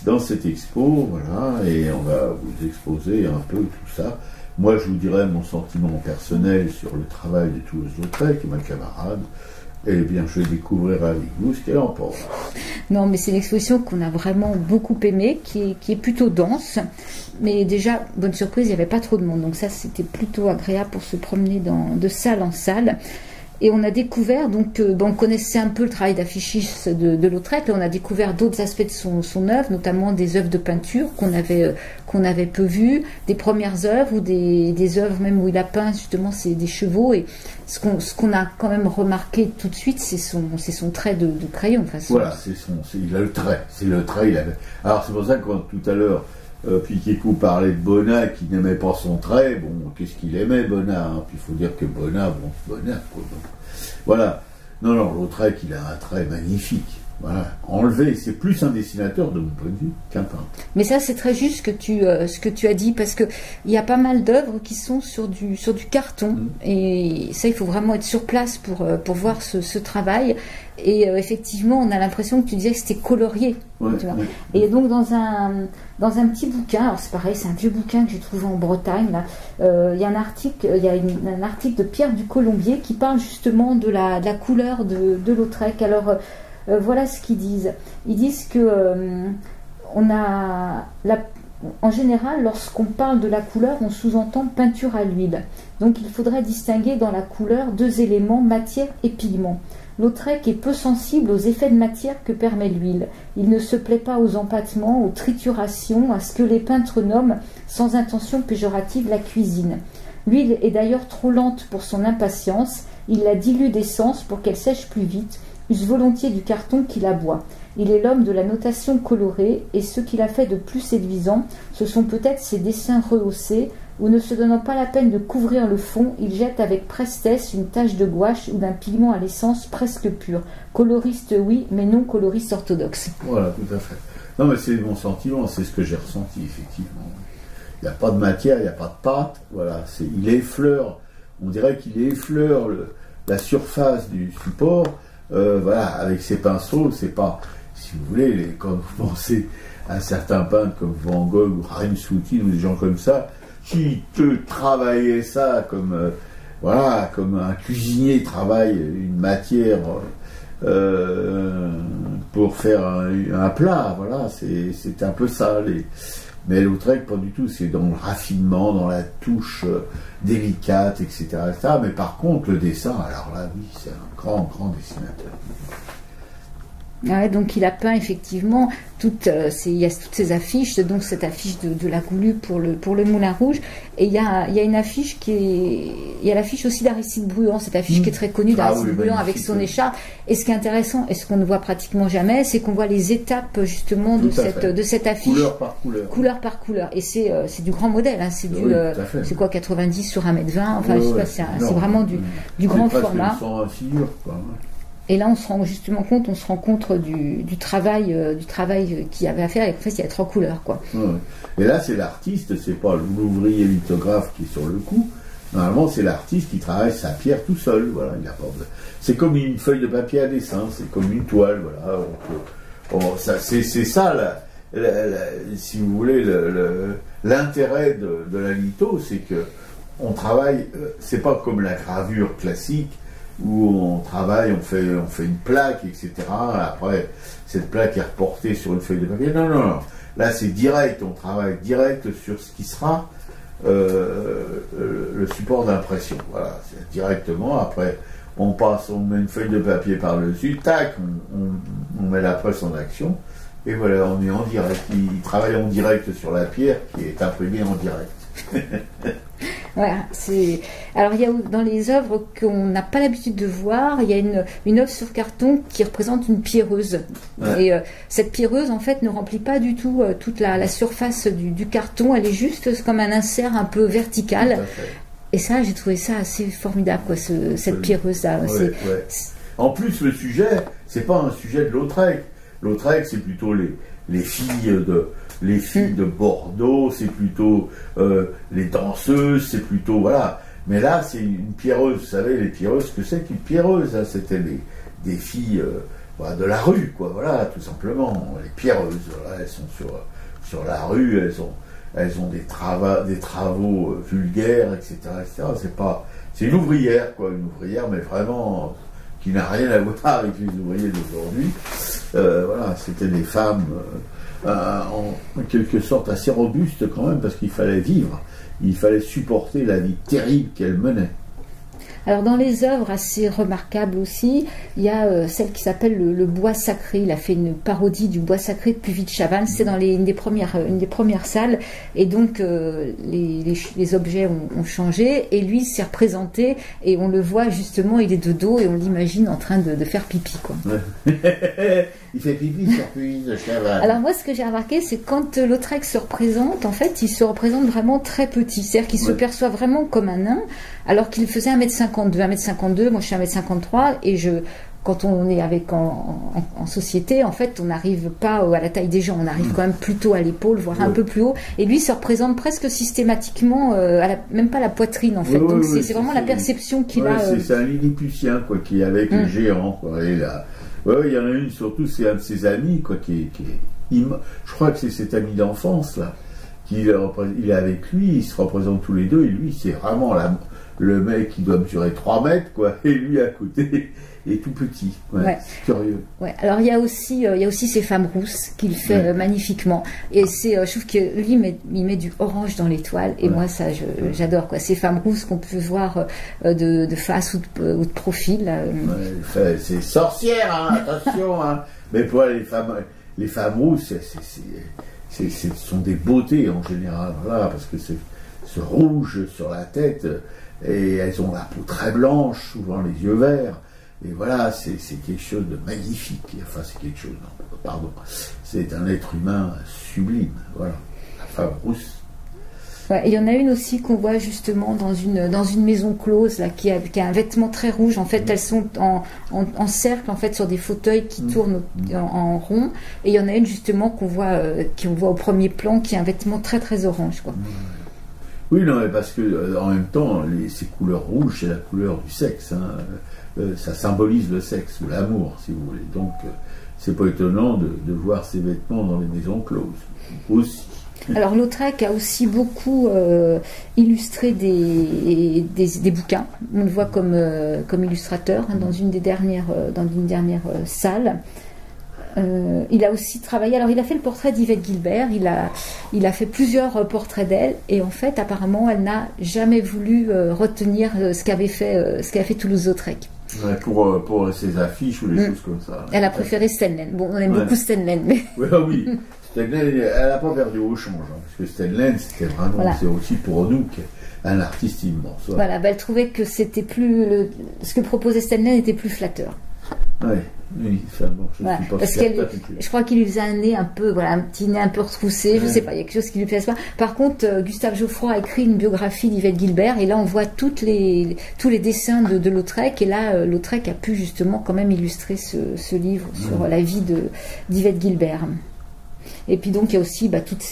dans cette expo, voilà, et on va vous exposer un peu tout ça. Moi, je vous dirai mon sentiment personnel sur le travail de Toulouse-Lautrec, ma camarade. Eh bien, je vais découvrir avec vous ce qu'elle en pense. Non, mais c'est une exposition qu'on a vraiment beaucoup aimée, qui est plutôt dense. Mais déjà, bonne surprise, il n'y avait pas trop de monde. Donc ça, c'était plutôt agréable pour se promener de salle en salle. Et on a découvert, donc, on connaissait un peu le travail d'affichiste de Lautrec. Là, on a découvert d'autres aspects de son œuvre, notamment des œuvres de peinture qu'on avait peu vues, des premières œuvres ou des œuvres même où il a peint justement des chevaux. Et ce qu'on a quand même remarqué tout de suite, c'est son trait de crayon. Enfin, voilà, il a le trait. C'est le trait. Alors c'est pour ça que quand tout à l'heure, Piquet-Cou parlait de Bonnat qui n'aimait pas son trait, bon, qu'est-ce qu'il aimait Bonnat, hein. Puis il faut dire que Bonnat, quoi, donc. Voilà. Non, Lautrec, il a un trait magnifique. Voilà. Enlevé, c'est plus un dessinateur de mon point de vue qu'un peintre. Mais ça, c'est très juste ce que tu as dit, parce que il y a pas mal d'œuvres qui sont sur du carton, et ça, il faut vraiment être sur place pour voir ce travail. Et effectivement, on a l'impression que tu disais que c'était colorié. Ouais, tu vois. Ouais. Et donc dans un petit bouquin, alors c'est pareil, c'est un vieux bouquin que j'ai trouvé en Bretagne. Il y a un article de Pierre du Colombier qui parle justement de la couleur de Lautrec. Alors voilà ce qu'ils disent. Ils disent que en général, lorsqu'on parle de la couleur, on sous-entend peinture à l'huile. Donc il faudrait distinguer dans la couleur deux éléments, matière et pigment. Lautrec est peu sensible aux effets de matière que permet l'huile. Il ne se plaît pas aux empâtements, aux triturations, à ce que les peintres nomment, sans intention péjorative, la cuisine. L'huile est d'ailleurs trop lente pour son impatience. Il la dilue d'essence pour qu'elle sèche plus vite, use volontiers du carton qu'il aboie. Il est l'homme de la notation colorée, et ce qu'il a fait de plus séduisant, ce sont peut-être ses dessins rehaussés, où ne se donnant pas la peine de couvrir le fond, il jette avec prestesse une tache de gouache ou d'un pigment à l'essence presque pur. Coloriste, oui, mais non coloriste orthodoxe. Voilà, tout à fait. Non, mais c'est mon sentiment, c'est ce que j'ai ressenti, effectivement. Il n'y a pas de matière, il n'y a pas de pâte, voilà, il effleure, on dirait qu'il effleure la surface du support, voilà, avec ses pinceaux, c'est pas, si vous voulez, quand vous pensez à certains peintres comme Van Gogh ou Rensouti ou des gens comme ça, qui te travaillait ça comme comme un cuisinier travaille une matière pour faire un plat, voilà, c'est un peu ça. Mais Lautrec, pas du tout, c'est dans le raffinement, dans la touche délicate, etc., etc. Mais par contre, le dessin, alors là, oui, c'est un grand dessinateur. Ouais, donc il a peint effectivement il y a toutes ces affiches, donc cette affiche de la Goulue pour le Moulin Rouge, et il y a une affiche il y a l'affiche aussi d'Aristide Bruand, cette affiche qui est très connue d'Aristide Bruand avec son écharpe. Et ce qui est intéressant, et ce qu'on ne voit pratiquement jamais, c'est qu'on voit les étapes justement de cette affiche, couleur par couleur, et c'est du grand modèle, hein, c'est quoi, 90 sur 1m20, enfin je sais pas, c'est vraiment du grand format. Et là, on se rend compte du travail qu'il y avait à faire, et en fait, il y a 3 couleurs, quoi. Ouais. Et là, c'est l'artiste, c'est pas l'ouvrier lithographe qui est sur le coup. Normalement, c'est l'artiste qui travaille sa pierre tout seul. Voilà, c'est comme une feuille de papier à dessin, c'est comme une toile. Voilà, c'est ça, si vous voulez, l'intérêt de la litho, c'est que on travaille. C'est pas comme la gravure classique, où on travaille, on fait une plaque, etc. Après, cette plaque est reportée sur une feuille de papier. Non. Là, c'est direct, on travaille direct sur ce qui sera le support d'impression. Voilà, c'est directement. Après, on met une feuille de papier par-dessus, tac, on met la presse en action, et voilà, on est en direct. Il travaille en direct sur la pierre qui est imprimée en direct. Voilà, alors il y a dans les œuvres qu'on n'a pas l'habitude de voir, il y a une œuvre sur carton qui représente une pierreuse. Ouais. Et cette pierreuse, en fait, ne remplit pas du tout toute la surface du carton, elle est juste comme un insert un peu vertical. Et ça, j'ai trouvé ça assez formidable, quoi, cette pierreuse-là. En plus, le sujet, c'est pas un sujet de Lautrec. Lautrec, c'est plutôt les filles de Bordeaux, c'est plutôt les danseuses, c'est plutôt, voilà. Mais là, c'est une pierreuse, vous savez, les pierreuses, ce que c'est qu'une pierreuse, hein, c'était des filles voilà, de la rue, quoi, voilà, tout simplement. Les pierreuses, voilà, elles sont sur la rue, elles ont des travaux vulgaires, etc., etc. C'est une ouvrière, quoi, une ouvrière, mais vraiment qui n'a rien à voir avec les ouvriers d'aujourd'hui. Voilà, c'était des femmes en quelque sorte assez robustes quand même, parce qu'il fallait vivre, il fallait supporter la vie terrible qu'elles menaient. Alors dans les œuvres assez remarquables aussi, il y a celle qui s'appelle le Bois Sacré. Il a fait une parodie du Bois Sacré de Puvis de Chavannes. C'est dans une des premières salles. Et donc les objets ont changé. Et lui s'est représenté. Et on le voit justement, il est de dos et on l'imagine en train de faire pipi, quoi. Il fait pipi sur Puvis de Chavannes. Alors moi, ce que j'ai remarqué, c'est quand Lautrec se représente, en fait, il se représente vraiment très petit. C'est-à-dire qu'il se perçoit vraiment comme un nain, alors qu'il faisait 1m52. 1m52, moi je suis 1m53, et quand on est en société, en fait, on n'arrive pas à la taille des gens, on arrive quand même plutôt à l'épaule, voire un peu plus haut, et lui se représente presque systématiquement, même pas la poitrine, en fait. Donc c'est vraiment la perception qu'il a. C'est un Lilliputien, quoi, qui est avec les géants, quoi. Et là, il y en a une, surtout, c'est un de ses amis, quoi, je crois que c'est cet ami d'enfance, là, il est avec lui, ils se représentent tous les deux, et lui, c'est vraiment le mec qui doit mesurer 3 mètres, quoi, et lui à côté est tout petit. Ouais. C'est curieux. Ouais. Alors il y a aussi ces femmes rousses qu'il fait magnifiququement. Et je trouve que lui il met du orange dans l'étoile. Et moi ça j'adore, quoi. Ces femmes rousses qu'on peut voir de face ou de profil. C'est sorcière, hein, attention. Hein. Mais pour les femmes rousses, ce sont des beautés en général, voilà, parce que c'est ce rouge sur la tête. Et elles ont la peau très blanche, souvent les yeux verts. Et voilà, c'est quelque chose de magnifique. Enfin, c'est quelque chose, non, pardon. C'est un être humain sublime. Voilà, la femme rousse. Ouais, il y en a une aussi qu'on voit justement dans une maison close, là, qui a un vêtement très rouge. En fait, elles sont en cercle, en fait, sur des fauteuils qui tournent en rond. Et il y en a une justement qu'on voit au premier plan, qui a un vêtement très très orange, quoi. Oui, non, mais parce que en même temps, ces couleurs rouges, c'est la couleur du sexe. Hein. Ça symbolise le sexe ou l'amour, si vous voulez. Donc, c'est pas étonnant de voir ces vêtements dans les maisons closes aussi. Alors, Lautrec a aussi beaucoup illustré des bouquins. On le voit comme illustrateur, hein, dans une dernière salle. Il a aussi travaillé, alors il a fait le portrait d'Yvette Guilbert, il a fait plusieurs portraits d'elle, et en fait apparemment elle n'a jamais voulu retenir ce qu'avait fait Toulouse-Lautrec. Ouais, pour ses affiches ou des choses comme ça. Elle a préféré Stendhal. Bon, on aime beaucoup Stendhal, mais... Oui, Stendhal, elle n'a pas perdu au change, hein, parce que Stendhal, c'était vraiment, c'est aussi pour nous un artiste immense. Ouais. Voilà, elle trouvait que c'était ce que proposait Stendhal était plus flatteur. Oui, ça, bon, parce je crois qu'il lui faisait un nez un petit nez un peu retroussé, je sais pas, il y a quelque chose qui lui plaise pas. Par contre, Gustave Geoffroy a écrit une biographie d'Yvette Guilbert, et là on voit tous les dessins de Lautrec, et là Lautrec a pu justement quand même illustrer ce livre sur la vie d'Yvette Guilbert. Et puis donc il y a aussi toutes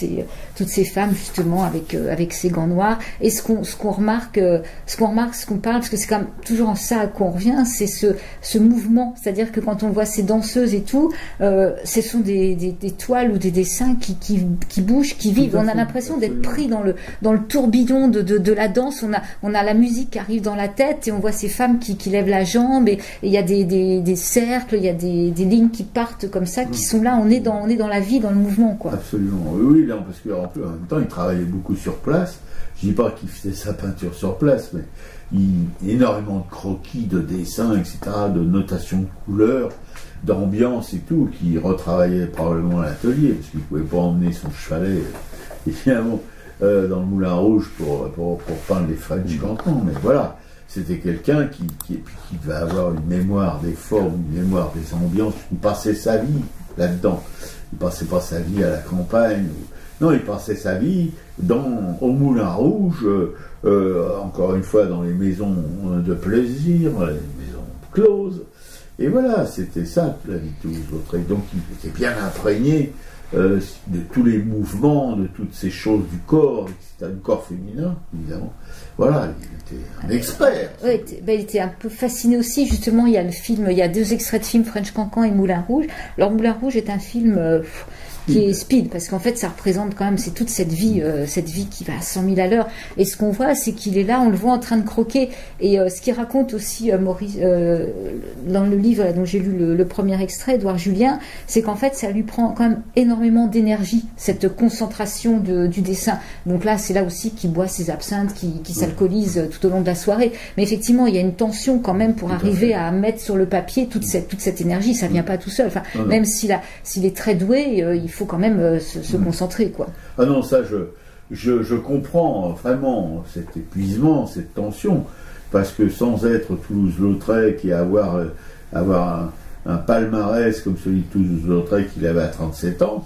ces femmes justement avec ces gants noirs. Et ce qu'on remarque, ce qu'on parle, parce que c'est quand même toujours en ça qu'on revient, c'est ce mouvement. C'est-à-dire que quand on voit ces danseuses et tout, ce sont des toiles ou des dessins qui bougent, qui vivent. On a l'impression d'être pris dans le tourbillon de la danse. On a la musique qui arrive dans la tête, et on voit ces femmes qui lèvent la jambe, et il y a des cercles, il y a des lignes qui partent comme ça, qui sont là. On est dans la vie, dans le mouvement, quoi. Absolument, oui, non, parce qu'en même temps, il travaillait beaucoup sur place. Je ne dis pas qu'il faisait sa peinture sur place, mais énormément de croquis, de dessins, etc., de notation de couleurs, d'ambiance et tout, qui retravaillait probablement à l'atelier, parce qu'il ne pouvait pas emmener son chevalet, évidemment, dans le Moulin Rouge pour peindre les French cantons. Mais voilà, c'était quelqu'un qui devait avoir une mémoire des formes, une mémoire des ambiances, qui passait sa vie là-dedans. Il ne passait pas sa vie à la campagne. Non, il passait sa vie au Moulin Rouge, encore une fois dans les maisons de plaisir, les maisons closes. Et voilà, c'était ça, la vie de Toulouse-Lautrec. Donc il était bien imprégné de tous les mouvements, de toutes ces choses du corps, etc., du corps féminin, évidemment. Voilà, il était un expert. Ouais, il était un peu fasciné aussi, justement, il y a le film, il y a 2 extraits de films, French Cancan et Moulin Rouge. Alors Moulin Rouge est un film qui est speed, parce qu'en fait ça représente quand même, c'est toute cette vie qui va à 100 000 à l'heure, et ce qu'on voit c'est qu'il est là, on le voit en train de croquer, et ce qu'il raconte aussi Maurice dans le livre dont j'ai lu le premier extrait, Édouard Julien, c'est qu'en fait ça lui prend quand même énormément d'énergie, cette concentration du dessin. Donc là c'est là aussi qu'il boit ses absinthes, qui s'alcoolise tout au long de la soirée, mais effectivement il y a une tension quand même pour arriver à mettre sur le papier toute cette énergie, ça vient pas tout seul, enfin, même s'il est très doué, il faut quand même se concentrer, quoi. Ah non, ça je comprends vraiment cet épuisement, cette tension, parce que sans être Toulouse-Lautrec et avoir un palmarès comme celui de Toulouse-Lautrec qu'il avait à 37 ans,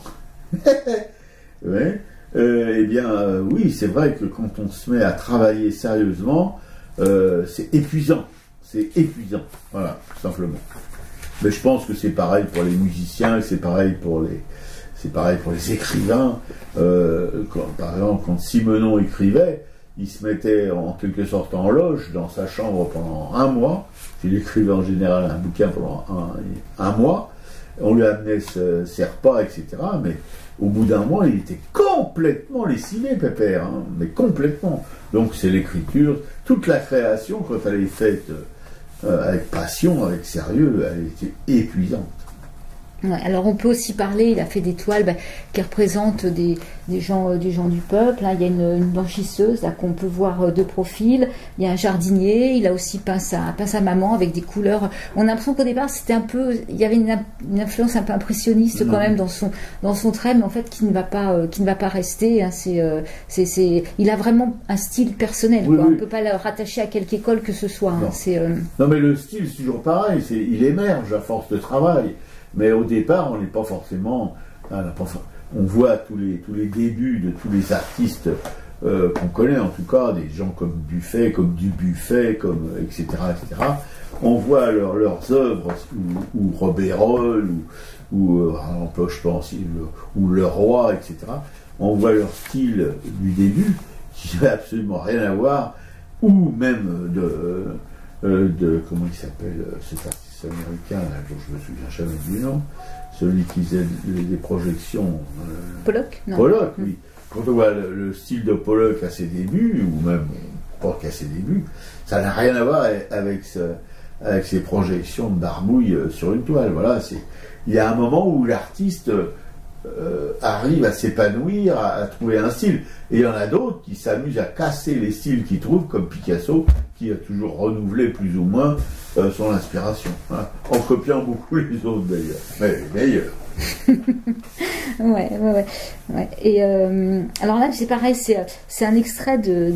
ouais, eh bien oui, c'est vrai que quand on se met à travailler sérieusement, c'est épuisant, voilà, tout simplement. Mais je pense que c'est pareil pour les musiciens, c'est pareil pour les écrivains. Par exemple, quand Simenon écrivait, il se mettait en quelque sorte en loge dans sa chambre pendant un mois. Il écrivait en général un bouquin pendant un mois. On lui amenait ses repas, etc. Mais au bout d'un mois, il était complètement lessivé, Pépère, hein, mais complètement. Donc c'est l'écriture, toute la création, quand elle est faite avec passion, avec sérieux, elle était épuisante. Ouais, alors on peut aussi parler, il a fait des toiles qui représentent des gens du peuple, hein. Il y a une blanchisseuse là qu'on peut voir de profil, il y a un jardinier, il a aussi peint sa maman avec des couleurs. On a l'impression qu'au départ c'était un peu, il y avait une influence un peu impressionniste quand même dans son trait, mais en fait qui ne va pas rester, hein. Il a vraiment un style personnel, oui, quoi. Oui. On ne peut pas le rattacher à quelque école que ce soit, hein. Non mais le style c'est toujours pareil, il émerge à force de travail. Mais au départ, on n'est pas forcément. On voit tous les débuts de tous les artistes qu'on connaît, en tout cas, des gens comme Buffet, comme Dubuffet, comme etc., etc. On voit leurs œuvres, ou Robérol, ou je pense, ou Le Roi, etc. On voit leur style du début, qui n'a absolument rien à voir, ou même de comment il s'appelle cet artiste américain, là, dont je me souviens jamais du nom, celui qui faisait des projections. Pollock, non. Pollock, oui. Quand on voit le style de Pollock à ses débuts, ou même pas qu'à ses débuts, ça n'a rien à voir avec ces projections de barbouille sur une toile. Voilà, il y a un moment où l'artiste arrive à s'épanouir, à trouver un style. Et il y en a d'autres qui s'amusent à casser les styles qu'ils trouvent, comme Picasso, qui a toujours renouvelé plus ou moins son inspiration, hein, en copiant beaucoup les autres d'ailleurs, mais les meilleurs. Ouais. Et alors là c'est pareil, c'est un extrait du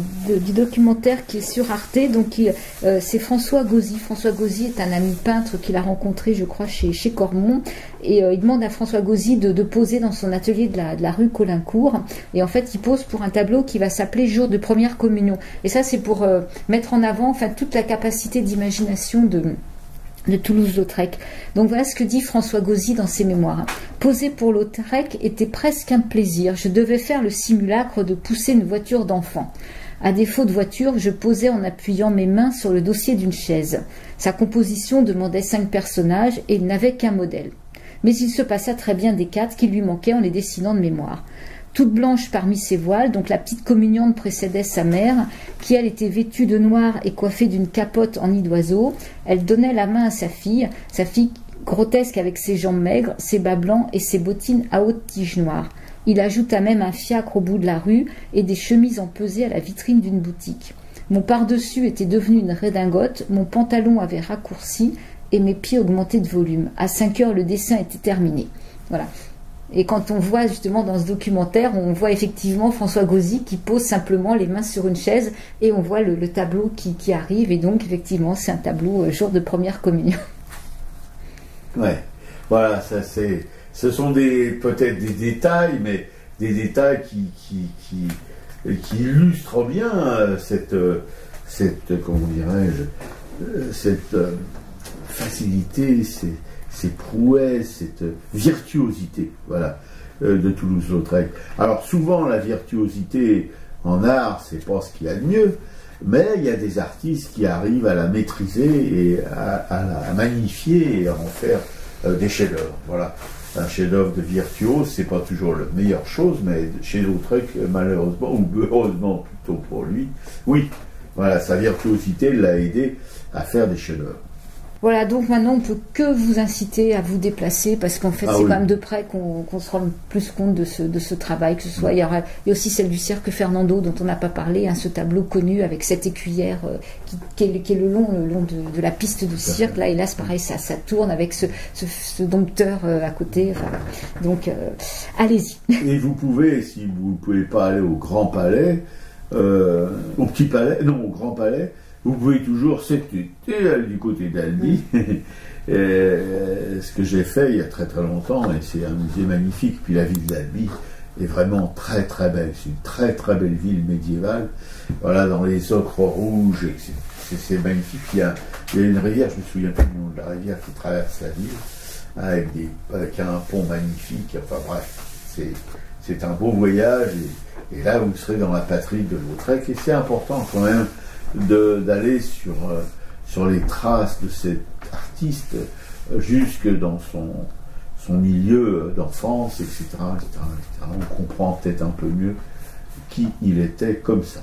documentaire qui est sur Arte, donc c'est François Gauzy. François Gauzy est un ami peintre qu'il a rencontré, je crois, chez Cormon, et il demande à François Gauzy de poser dans son atelier de la rue Caulaincourt, et en fait il pose pour un tableau qui va s'appeler Jour de première communion, et ça c'est pour mettre en avant toute la capacité d'imagination de Toulouse-Lautrec. Donc voilà ce que dit François Gauzy dans ses mémoires. Poser pour Lautrec était presque un plaisir. Je devais faire le simulacre de pousser une voiture d'enfant. À défaut de voiture, je posais en appuyant mes mains sur le dossier d'une chaise. Sa composition demandait 5 personnages et il n'avait qu'un modèle. Mais il se passa très bien des 4 qui lui manquaient en les dessinant de mémoire. Toute blanche parmi ses voiles, donc la petite communiante précédait sa mère, qui elle était vêtue de noir et coiffée d'une capote en nid d'oiseau. Elle donnait la main à sa fille grotesque avec ses jambes maigres, ses bas blancs et ses bottines à haute tige noire. Il ajouta même un fiacre au bout de la rue et des chemises empesées à la vitrine d'une boutique. Mon par-dessus était devenu une redingote, mon pantalon avait raccourci et mes pieds augmentaient de volume. À 5 heures, le dessin était terminé. Voilà. Et quand on voit justement dans ce documentaire, on voit effectivement François Gauzy qui pose simplement les mains sur une chaise et on voit le tableau qui arrive, et donc effectivement c'est un tableau jour de première communion. Ouais, voilà, ce sont peut-être des détails, mais des détails qui illustrent bien cette comment dirais-je, facilité, ces prouesses, cette virtuosité, voilà, de Toulouse-Lautrec. Alors souvent, la virtuosité en art, c'est pas ce qu'il y a de mieux, mais il y a des artistes qui arrivent à la maîtriser et à la magnifier et à en faire des chefs-d'œuvre. Voilà. Un chef-d'œuvre de virtuose, c'est pas toujours la meilleure chose, mais chez Lautrec, malheureusement, ou heureusement plutôt pour lui, oui, voilà, sa virtuosité l'a aidé à faire des chefs-d'œuvre. Voilà, donc maintenant on peut que vous inciter à vous déplacer parce qu'en fait c'est quand même de près qu'on se rend plus compte de ce travail, que ce soit, il y a aussi celle du cirque Fernando dont on n'a pas parlé, hein, ce tableau connu avec cette écuyère qui est le long de la piste de cirque, là, et là c'est pareil, ça tourne avec ce dompteur à côté, enfin, donc allez-y. Et vous pouvez, si vous ne pouvez pas aller au Grand Palais, au Petit Palais, non, au Grand Palais, vous pouvez toujours s'étudier du côté d'Albi, ce que j'ai fait il y a très très longtemps, et c'est un musée magnifique. Puis la ville d'Albi est vraiment très très belle, c'est une très très belle ville médiévale, voilà, dans les ocres rouges, c'est magnifique. Il y a une rivière, je me souviens plus du nom de la rivière, qui traverse la ville, avec un pont magnifique, enfin bref, c'est un beau voyage, et là vous serez dans la patrie de Lautrec, et c'est important quand même d'aller sur les traces de cet artiste jusque dans son milieu d'enfance, etc., etc. On comprend peut-être un peu mieux qui il était comme ça.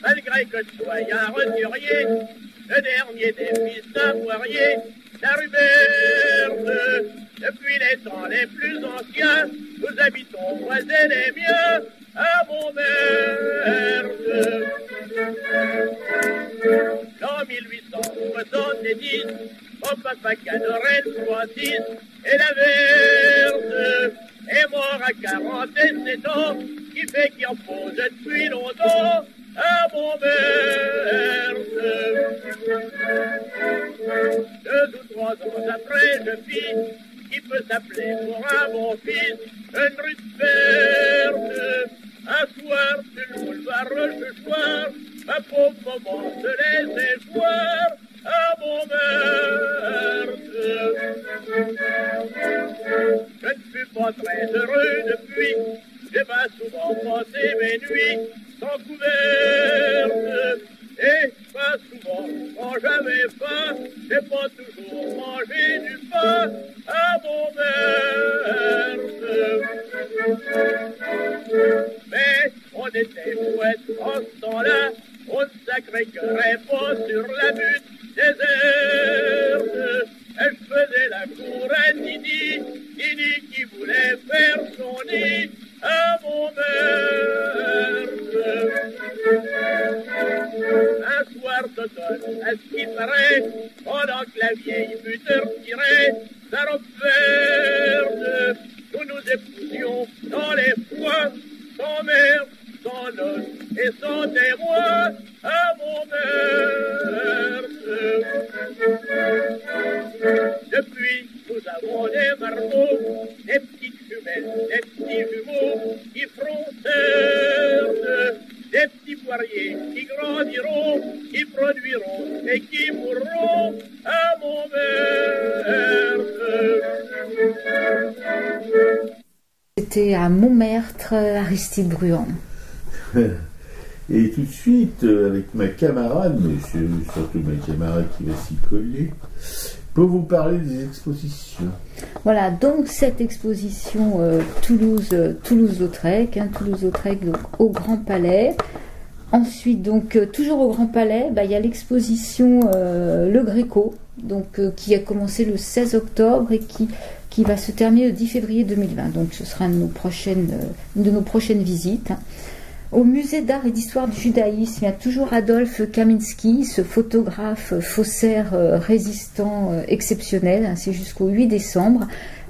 Malgré que tu sois un roturier, le dernier des fils d'un poirier, la rue Berthe, depuis les temps les plus anciens, nous habitons voisins les mieux à Montbert. En 1870, mon papa Canorel 36 et la Verte est mort à 47 ans, qui fait qu'il repose depuis longtemps à Montbert. 2 ou 3 ans après, je fis qui peut s'appeler pour un bon fils une rue de Verte. Un soir, sur le boulevard Rochechouart, ma pauvre maman se laissait voir à Montbert. Je ne fus pas très heureux depuis, j'ai bien souvent passé mes nuits sans couverte. Et pas souvent, quand j'avais faim, j'ai pas toujours mangé du pain à Montbert. Mais on était chouette en ce temps-là, on ne s'accréquerait pas sur la butte déserte. Et je faisais la cour à Didi qui voulait faire son nid à Montbert. Un soir d'automne, à ce qui paraît, pendant que la vieille buteur tirait sa robe verte, nous nous épousions dans les foins, sans mère, sans noce et sans témoin à Montbert. Depuis, nous avons des marmots, des petites jumelles, des petits jumeaux qui feront certes, des petits poiriers qui grandiront, qui produiront et qui mourront à Montbert. C'était à Montmartre, Aristide Bruand. Et tout de suite, avec ma camarade, mais c'est surtout ma camarade qui va s'y coller, pour vous parler des expositions. Voilà, donc cette exposition Toulouse-Lautrec, Toulouse-Lautrec au Grand Palais. Ensuite, donc, toujours au Grand Palais, il y a l'exposition Le Gréco, donc, qui a commencé le 16 octobre et qui va se terminer le 10 février 2020. Donc ce sera une de nos prochaines visites. Au musée d'art et d'histoire du judaïsme, il y a toujours Adolphe Kaminski, ce photographe faussaire résistant exceptionnel, c'est jusqu'au 8 décembre.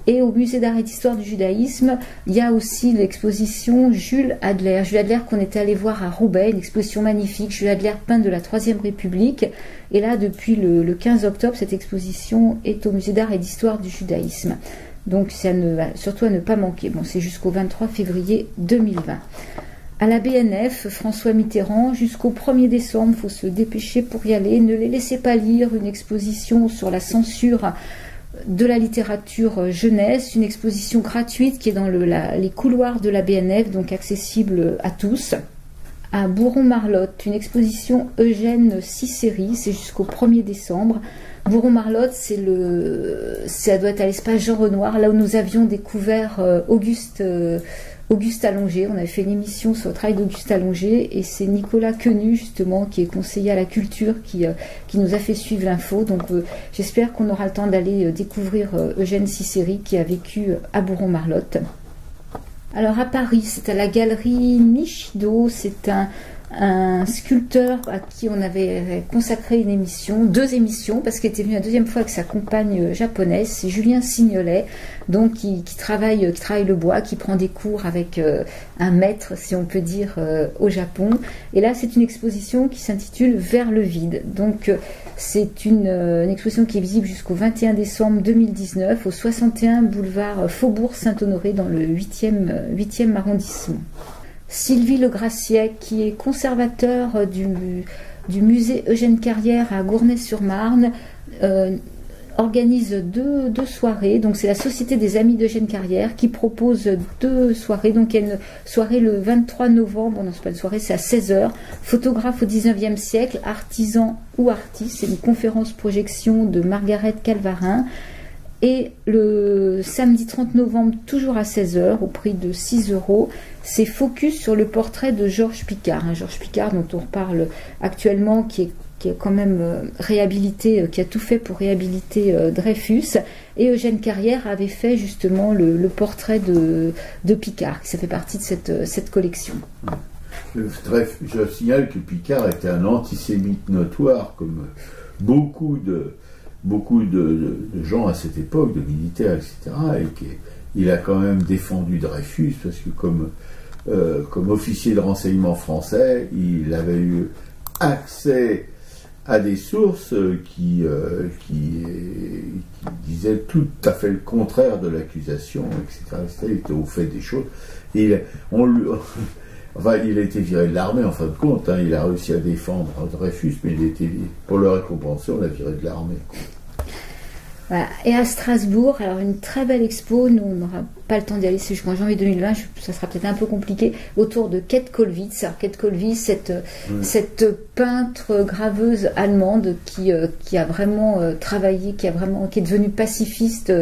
Et au musée d'art et d'histoire du judaïsme, il y a aussi l'exposition Jules Adler. Jules Adler qu'on était allé voir à Roubaix, une exposition magnifique. Jules Adler, peintre de la Troisième République. Et là, depuis le 15 octobre, cette exposition est au musée d'art et d'histoire du judaïsme. Donc, surtout à ne pas manquer. Bon, c'est jusqu'au 23 février 2020. à la BNF, François Mitterrand, jusqu'au 1er décembre, il faut se dépêcher pour y aller. Ne les laissez pas lire, une exposition sur la censure de la littérature jeunesse, une exposition gratuite qui est dans les couloirs de la BNF, donc accessible à tous. À Bourron-Marlotte, une exposition Eugène Cicéry, c'est jusqu'au 1er décembre. Bourron-Marlotte, ça doit être à l'espace Jean Renoir, là où nous avions découvert Auguste Allongé. On avait fait une émission sur le travail d'Auguste Allongé et c'est Nicolas Quenu justement qui est conseiller à la culture qui nous a fait suivre l'info. Donc j'espère qu'on aura le temps d'aller découvrir Eugène Cicéry qui a vécu à Bourron-Marlotte. Alors à Paris, c'est à la galerie Nishido, c'est un sculpteur à qui on avait consacré deux émissions, parce qu'il était venu la deuxième fois avec sa compagne japonaise, c'est Julien Signolet, donc qui travaille le bois, qui prend des cours avec un maître, si on peut dire, au Japon. Et là, c'est une exposition qui s'intitule Vers le vide. Donc, c'est une exposition qui est visible jusqu'au 21 décembre 2019 au 61 boulevard Faubourg Saint-Honoré dans le 8e arrondissement. Sylvie Le Graciet, qui est conservateur du musée Eugène Carrière à Gournay-sur-Marne, organise deux soirées. Donc c'est la Société des Amis d'Eugène Carrière qui propose 2 soirées. Donc il y a une soirée le 23 novembre, non c'est pas une soirée, c'est à 16h. Photographe au 19e siècle, artisan ou artiste. C'est une conférence projection de Margaret Calvarin. Et le samedi 30 novembre, toujours à 16h, au prix de 6 €, c'est focus sur le portrait de Georges Picard. Georges Picard dont on reparle actuellement, qui est quand même réhabilité, qui a tout fait pour réhabiliter Dreyfus. Et Eugène Carrière avait fait justement le portrait de Picard, ça fait partie de cette collection. Je signale que Picard était un antisémite notoire, comme beaucoup de gens à cette époque, de militaires, etc. Et qu'il a quand même défendu Dreyfus, parce que comme officier de renseignement français, il avait eu accès à des sources qui disaient tout à fait le contraire de l'accusation, etc., etc. Il était au fait des choses. Et il a été viré de l'armée en fin de compte. Il a réussi à défendre Dreyfus, mais pour le récompenser, on l'a viré de l'armée. Voilà. Et à Strasbourg, alors une très belle expo, nous on n'aura pas le temps d'y aller, c'est jusqu'en janvier 2020, ça sera peut-être un peu compliqué, autour de Käthe Kollwitz. Alors Käthe Kollwitz, cette peintre graveuse allemande qui a vraiment travaillé, qui est devenue pacifiste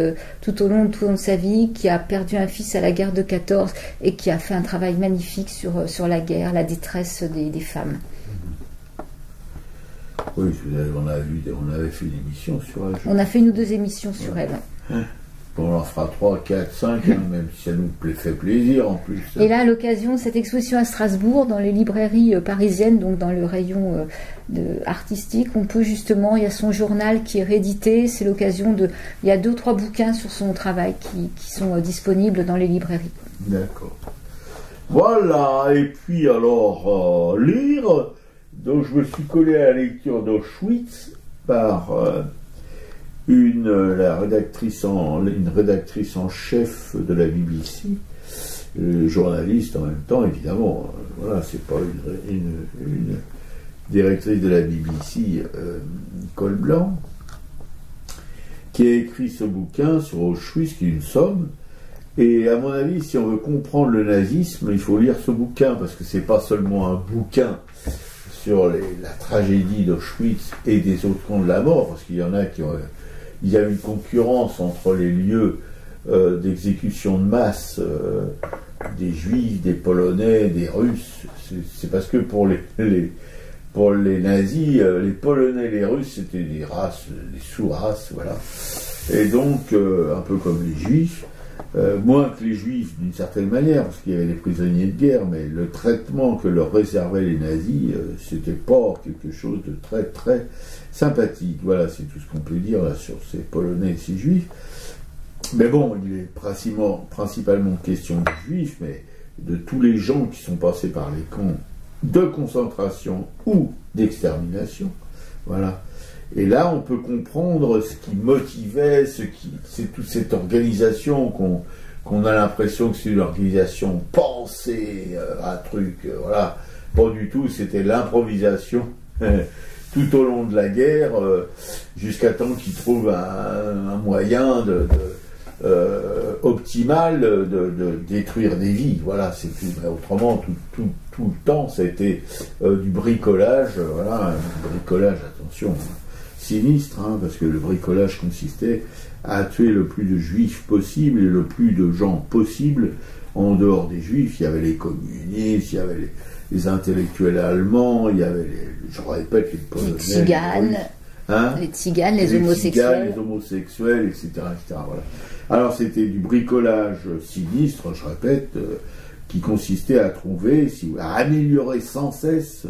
tout au long de sa vie, qui a perdu un fils à la guerre de 14 et qui a fait un travail magnifique sur la guerre, la détresse des femmes. Oui, on avait fait une émission sur elle. On a fait 1 ou 2 émissions sur elle. On en fera 3, 4, 5, même si ça nous fait plaisir en plus. Et là, à l'occasion de cette exposition à Strasbourg, dans les librairies parisiennes, donc dans le rayon artistique, on peut justement, il y a son journal qui est réédité, c'est l'occasion il y a 2 ou 3 bouquins sur son travail qui sont disponibles dans les librairies. D'accord. Voilà, et puis alors, lire. Donc je me suis collé à la lecture d'Auschwitz par une rédactrice en chef de la BBC, journaliste en même temps, évidemment. Voilà, c'est pas une directrice de la BBC, col blanc, qui a écrit ce bouquin sur Auschwitz, qui est une somme. Et à mon avis, si on veut comprendre le nazisme, il faut lire ce bouquin, parce que c'est pas seulement un bouquin sur la tragédie d'Auschwitz et des autres camps de la mort, parce qu'il y en a il y a une concurrence entre les lieux d'exécution de masse des Juifs, des Polonais, des Russes. C'est parce que pour les nazis, les Polonais et les Russes, c'était des races, des sous-races, voilà. Et donc, un peu comme les Juifs, moins que les Juifs d'une certaine manière, parce qu'il y avait des prisonniers de guerre, mais le traitement que leur réservaient les nazis, c'était pas quelque chose de très très sympathique. Voilà, c'est tout ce qu'on peut dire là sur ces Polonais et ces Juifs. Mais bon, il est principalement question des Juifs, mais de tous les gens qui sont passés par les camps de concentration ou d'extermination. Voilà. Et là, on peut comprendre ce qui motivait, c'est toute cette organisation qu'on a l'impression que c'est une organisation pensée, un truc, voilà. Pas du tout, c'était l'improvisation tout au long de la guerre, jusqu'à temps qu'ils trouvent un moyen optimal de détruire des vies. Voilà, c'est tout. Mais autrement, tout le temps, ça a été du bricolage, voilà, un bricolage, attention, sinistre, hein, parce que le bricolage consistait à tuer le plus de juifs possible et le plus de gens possible en dehors des juifs. Il y avait les communistes, il y avait les intellectuels allemands, il y avait je répète, les Polonais, les tziganes, les homosexuels. Les homosexuels, etc. Voilà. Alors c'était du bricolage sinistre, je répète, qui consistait à trouver, à améliorer sans cesse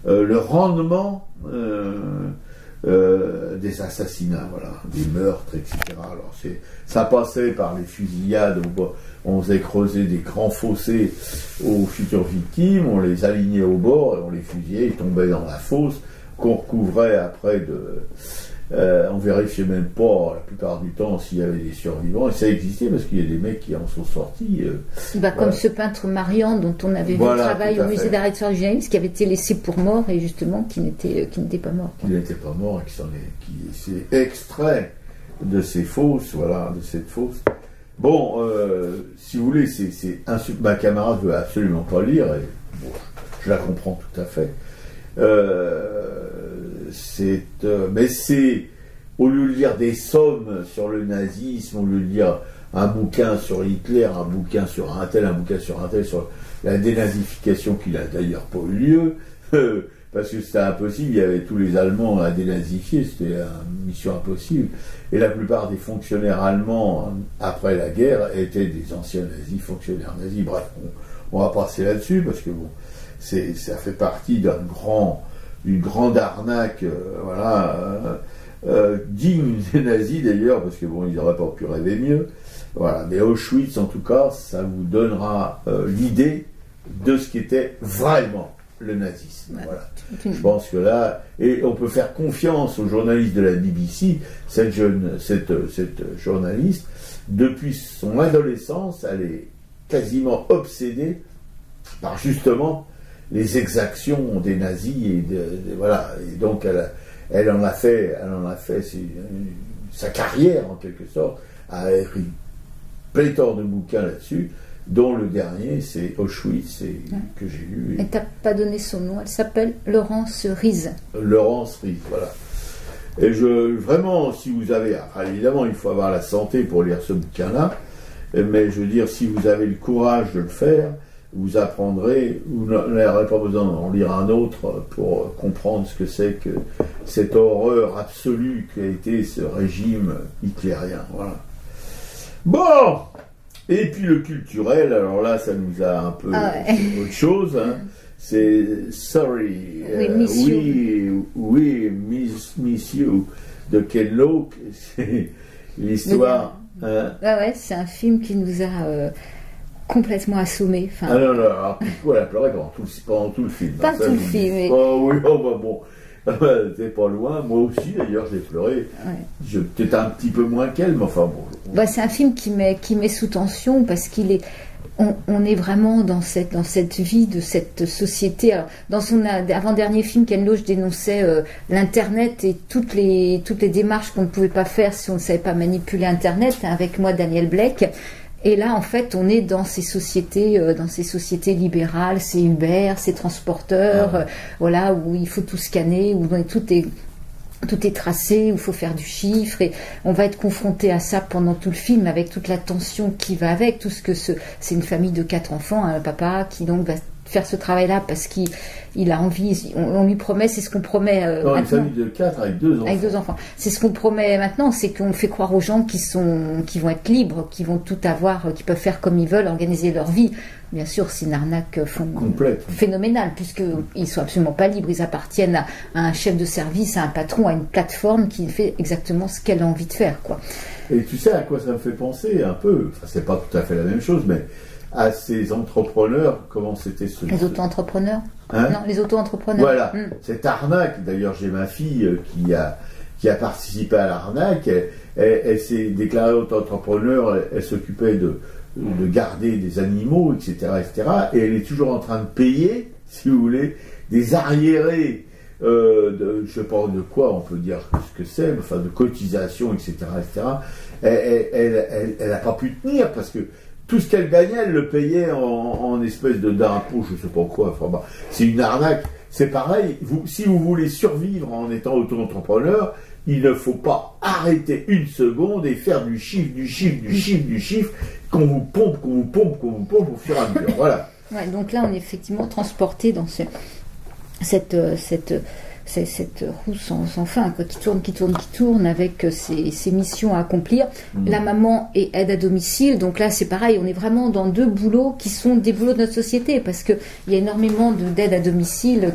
le rendement des assassinats, voilà, des meurtres, etc. Alors ça passait par les fusillades, on faisait creuser des grands fossés aux futures victimes, on les alignait au bord et on les fusillait, ils tombaient dans la fosse qu'on recouvrait après on vérifiait même pas la plupart du temps s'il y avait des survivants, et ça existait parce qu'il y a des mecs qui en sont sortis. Comme ce peintre Marian dont on avait vu le travail au musée d'art et d'histoire du journalisme, qui avait été laissé pour mort et justement qui n'était pas mort. Qui n'était pas mort et qui s'est extrait de ces fosses, voilà, de cette fosse. Bon, si vous voulez, ma camarade veut absolument pas lire, et bon, je la comprends tout à fait. Mais c'est, au lieu de lire des sommes sur le nazisme, au lieu de lire un bouquin sur Hitler, un bouquin sur un tel, sur la dénazification qui n'a d'ailleurs pas eu lieu, parce que c'était impossible, il y avait tous les Allemands à dénazifier, c'était une mission impossible, et la plupart des fonctionnaires allemands, après la guerre, étaient des anciens nazis, fonctionnaires nazis. Bref, on va passer là-dessus, parce que bon, ça fait partie d'une grande arnaque, digne des nazis d'ailleurs, parce que bon, ils n'auraient pas pu rêver mieux. Voilà, mais Auschwitz, en tout cas, ça vous donnera l'idée de ce qu'était vraiment le nazisme. Ouais. Voilà. Je pense que là, et on peut faire confiance aux journalistes de la BBC, cette journaliste, depuis son adolescence, elle est quasiment obsédée par justement les exactions des nazis, voilà, et donc elle en a fait sa carrière en quelque sorte, a écrit pléthore de bouquins là-dessus, dont le dernier c'est Auschwitz, que j'ai lu. Et t'as pas donné son nom, elle s'appelle Laurence Ries. Laurence Ries, voilà. Et vraiment, si vous avez, évidemment il faut avoir la santé pour lire ce bouquin-là, mais je veux dire, si vous avez le courage de le faire, vous apprendrez, vous n'aurez pas besoin d'en lire un autre pour comprendre ce que c'est que cette horreur absolue qu'a été ce régime hitlérien. Voilà. Bon, et puis le culturel, alors là, ça nous a un peu autre chose. Hein. C'est Sorry, We Miss You de Ken Loach. C'est l'histoire. C'est un film qui nous a complètement assommé. Enfin, non, alors pourquoi elle a pleuré pendant tout le film? Pas tout le film. Mais... Oh oui, bon. T'es pas loin, moi aussi d'ailleurs j'ai pleuré. Ouais. Peut-être un petit peu moins qu'elle, mais enfin bon. C'est un film qui met sous tension parce qu'il est. On est vraiment dans cette vie de cette société. Alors, dans son avant-dernier film, Ken Loach dénonçait l'Internet et toutes les démarches qu'on ne pouvait pas faire si on ne savait pas manipuler Internet, avec moi Daniel Blake. Et là, en fait, on est dans ces sociétés libérales, c'est Uber, c'est transporteurs, voilà, où il faut tout scanner, où tout est tracé, où il faut faire du chiffre, et on va être confronté à ça pendant tout le film, avec toute la tension qui va avec, tout ce que c'est une famille de 4 enfants, un papa qui donc va faire ce travail-là parce qu'il a envie, on lui promet, c'est ce qu'on promet maintenant. Une famille de 4 avec 2 enfants. Avec 2 enfants. C'est ce qu'on promet maintenant, c'est qu'on fait croire aux gens qui vont être libres, qui vont tout avoir, qui peuvent faire comme ils veulent, organiser leur vie. Bien sûr, c'est une arnaque phénoménale, puisqu'ils sont absolument pas libres, ils appartiennent à un chef de service, à un patron, à une plateforme qui fait exactement ce qu'elle a envie de faire, quoi. Et tu sais à quoi ça me fait penser un peu, enfin, c'est pas tout à fait la même chose, mais à ces entrepreneurs, comment c'était Les auto-entrepreneurs Non, les auto-entrepreneurs. Voilà, cette arnaque, d'ailleurs j'ai ma fille qui a participé à l'arnaque, elle s'est déclarée auto-entrepreneur, elle s'occupait de garder des animaux, etc., etc. Et elle est toujours en train de payer, si vous voulez, des arriérés je ne sais pas de quoi on peut dire ce que c'est, enfin de cotisation, etc., etc. Elle n'a pas pu tenir parce que tout ce qu'elle gagnait, elle le payait en espèce d'impôt, je ne sais pas quoi. Enfin, bah, c'est une arnaque. C'est pareil, si vous voulez survivre en étant auto-entrepreneur, il ne faut pas arrêter une seconde et faire du chiffre, qu'on vous pompe au fur et à mesure. Voilà. Ouais, donc là, on est effectivement transporté dans cette roue sans fin, quoi, qui tourne avec ses missions à accomplir. La maman est aide à domicile, donc là c'est pareil, on est vraiment dans deux boulots qui sont des boulots de notre société, parce qu'il y a énormément d'aide à domicile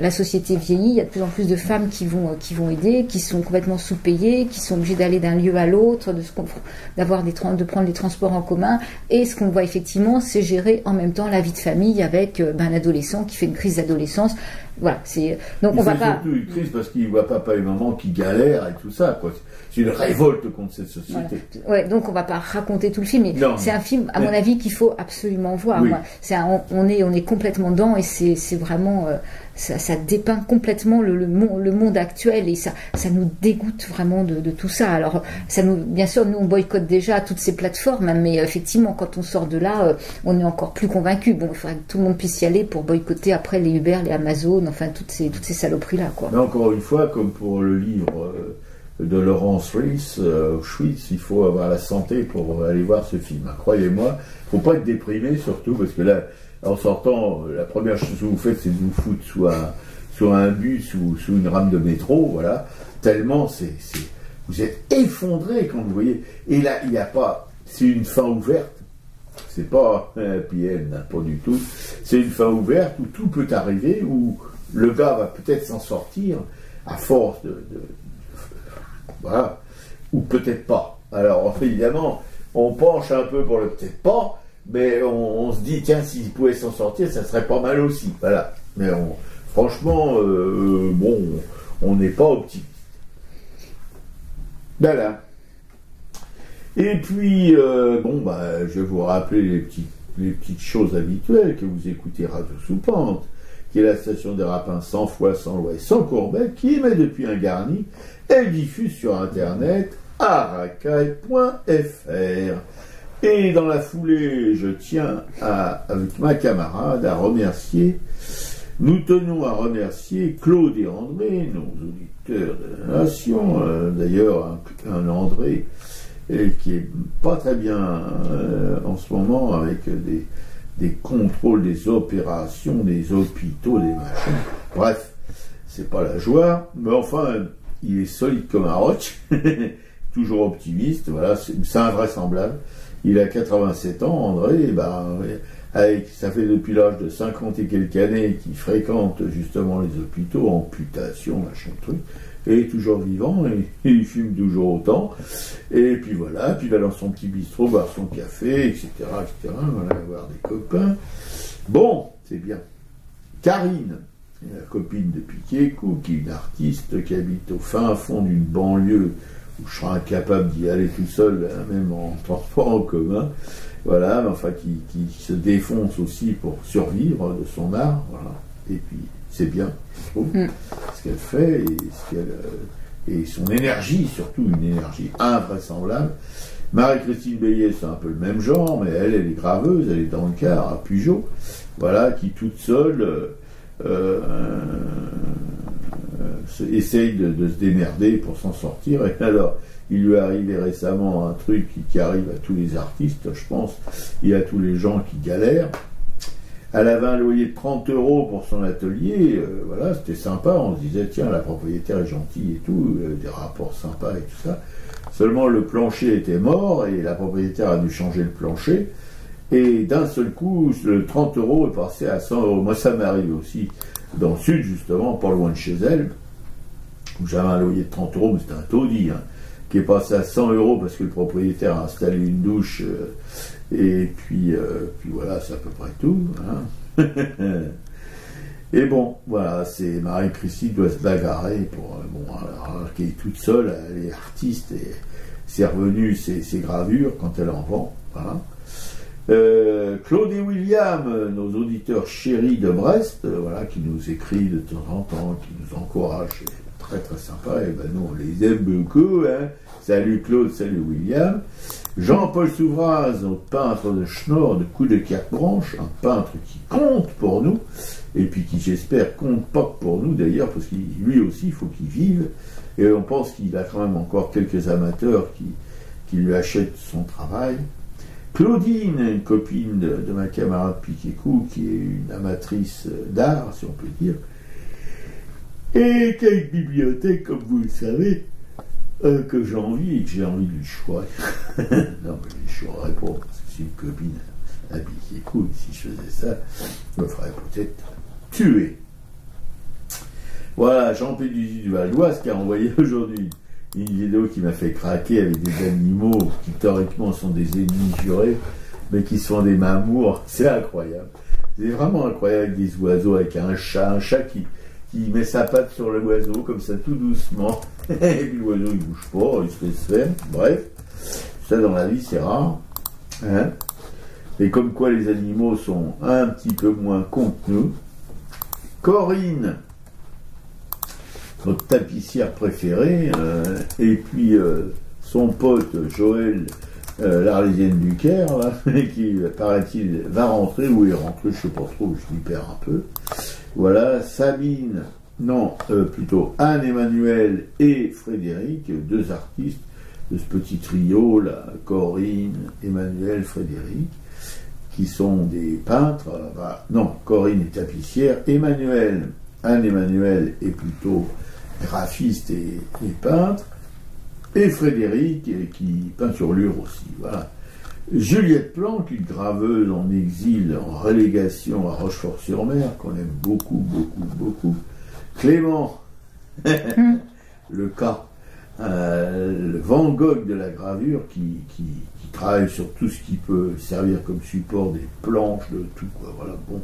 la société vieillit, il y a de plus en plus de femmes qui vont aider, qui sont complètement sous-payées, qui sont obligées d'aller d'un lieu à l'autre, de prendre les transports en commun, et ce qu'on voit effectivement, c'est gérer en même temps la vie de famille avec un adolescent qui fait une crise d'adolescence. Voilà, donc on va pas. Surtout une crise parce qu'il voit papa et maman qui galèrent et tout ça, quoi. C'est une révolte contre cette société. Voilà. Ouais, donc on va pas raconter tout le film, mais c'est un film, à mon avis, qu'il faut absolument voir. Oui. On est complètement dedans et c'est vraiment ça dépeint complètement le monde actuel et ça nous dégoûte vraiment de tout ça. Alors bien sûr, nous on boycotte déjà toutes ces plateformes, mais effectivement, quand on sort de là, on est encore plus convaincu. Bon, il faudrait que tout le monde puisse y aller pour boycotter après les Uber, les Amazon, enfin toutes ces saloperies là, quoi. Mais encore une fois, comme pour le livre de Laurence Schwitz, il faut avoir la santé pour aller voir ce film. Croyez-moi, il ne faut pas être déprimé, surtout parce que là, en sortant, la première chose que vous faites, c'est de vous foutre sous un bus ou sous une rame de métro, voilà. Tellement vous êtes effondré quand vous voyez. Et là, il n'y a pas, c'est une fin ouverte. C'est pas un happy end, pas du tout. C'est une fin ouverte où tout peut arriver, où le gars va peut-être s'en sortir à force voilà, ou peut-être pas. Alors évidemment, on penche un peu pour le peut-être pas, mais on se dit, tiens, s'il pouvait s'en sortir, ça serait pas mal aussi. Voilà. Mais franchement, on n'est pas optimiste. Voilà. Et puis, je vais vous rappeler les petites choses habituelles que vous écoutez Radio Sous Pente, qui est la station des Rapins sans foi, sans loi et sans courbet, qui émet depuis un garni et diffuse sur Internet à racaille.fr. Et dans la foulée, je tiens avec ma camarade nous tenons à remercier Claude et André, nos auditeurs de la Nation, d'ailleurs un André qui est pas très bien en ce moment avec des contrôles des opérations, des hôpitaux, des machins. Bref, c'est pas la joie, mais enfin, il est solide comme un roc, toujours optimiste, voilà, c'est invraisemblable. Il a 87 ans, André, ça fait depuis l'âge de 50 et quelques années qu'il fréquente justement les hôpitaux, amputation, machin truc, et toujours vivant, et il fume toujours autant, et puis voilà, puis il va dans son petit bistrot boire son café, etc., voilà, voir des copains. Bon, c'est bien. Karine, la copine de Piquet-Cou, qui est une artiste qui habite au fin fond d'une banlieue où je serais incapable d'y aller tout seul, même en transport en commun, voilà, mais enfin qui se défonce aussi pour survivre de son art, voilà. Et puis c'est bien, je trouve, ce qu'elle fait et son énergie, surtout une énergie invraisemblable. Marie-Christine Bélier, c'est un peu le même genre, mais elle est graveuse, elle est dans le quart à Pujol, voilà, qui toute seule essaye de se démerder pour s'en sortir. Et alors, il lui est arrivé récemment un truc qui arrive à tous les artistes, je pense, et à tous les gens qui galèrent. Elle avait un loyer de 30 € pour son atelier, voilà, c'était sympa, on se disait, tiens, la propriétaire est gentille et tout, des rapports sympas et tout ça. Seulement, le plancher était mort, et la propriétaire a dû changer le plancher, et d'un seul coup, le 30 € est passé à 100 €. Moi, ça m'arrive aussi dans le sud, justement, pas loin de chez elle, où j'avais un loyer de 30 €, mais c'était un taudis, qui est passé à 100 € parce que le propriétaire a installé une douche, et puis voilà, c'est à peu près tout. Et bon, voilà, c'est Marie-Christine doit se bagarrer pour, alors, qui est toute seule, elle est artiste, et c'est revenu ses gravures quand elle en vend. Voilà. Claude et William, nos auditeurs chéris de Brest, voilà, qui nous écrivent de temps en temps, qui nous encouragent, c'est très très sympa, et ben nous on les aime beaucoup, hein. Salut Claude, salut William. Jean-Paul Souvraz, notre peintre de Schnorr, de Coup de Kercbranche, un peintre qui compte pour nous, et puis qui j'espère compte pas pour nous d'ailleurs, parce qu'il lui aussi il faut qu'il vive, et on pense qu'il a quand même encore quelques amateurs qui lui achètent son travail. Claudine, une copine de ma camarade Piquécou, qui est une amatrice d'art, si on peut dire, et qui a une bibliothèque, comme vous le savez, que j'envie et que j'ai envie de lui choisir. Non, mais je lui choisirais pas, parce que c'est une copine à Piquécou, si je faisais ça, je me ferais peut-être tuer. Voilà, Jean Péduzi du Val d'Oise qui a envoyé aujourd'hui une vidéo qui m'a fait craquer avec des animaux qui théoriquement sont des ennemis jurés, mais qui sont des mamours. C'est incroyable. C'est vraiment incroyable, avec des oiseaux, avec un chat qui met sa patte sur l'oiseau, comme ça, tout doucement. Et puis l'oiseau, il bouge pas, il se laisse faire. Bref, ça dans la vie, c'est rare. Hein, et comme quoi les animaux sont un petit peu moins cons que nous. Corinne, notre tapissière préférée, et puis son pote Joël, l'Arlésienne du Caire, là, qui, paraît-il, va rentrer, ou est rentré, je sais pas trop, je m'y perds un peu. Voilà, Sabine, non, plutôt Anne-Emmanuel et Frédéric, deux artistes de ce petit trio, là, Corinne, Emmanuel, Frédéric, qui sont des peintres. Non, Corinne est tapissière, Anne-Emmanuel est plutôt graphiste et peintre, et Frédéric qui peinturlure aussi. Voilà. Juliette Planck, une graveuse en exil, en relégation à Rochefort-sur-Mer, qu'on aime beaucoup, beaucoup, beaucoup. Clément, le cas, le Van Gogh de la gravure qui travaille sur tout ce qui peut servir comme support, des planches, de tout, quoi, voilà, bon.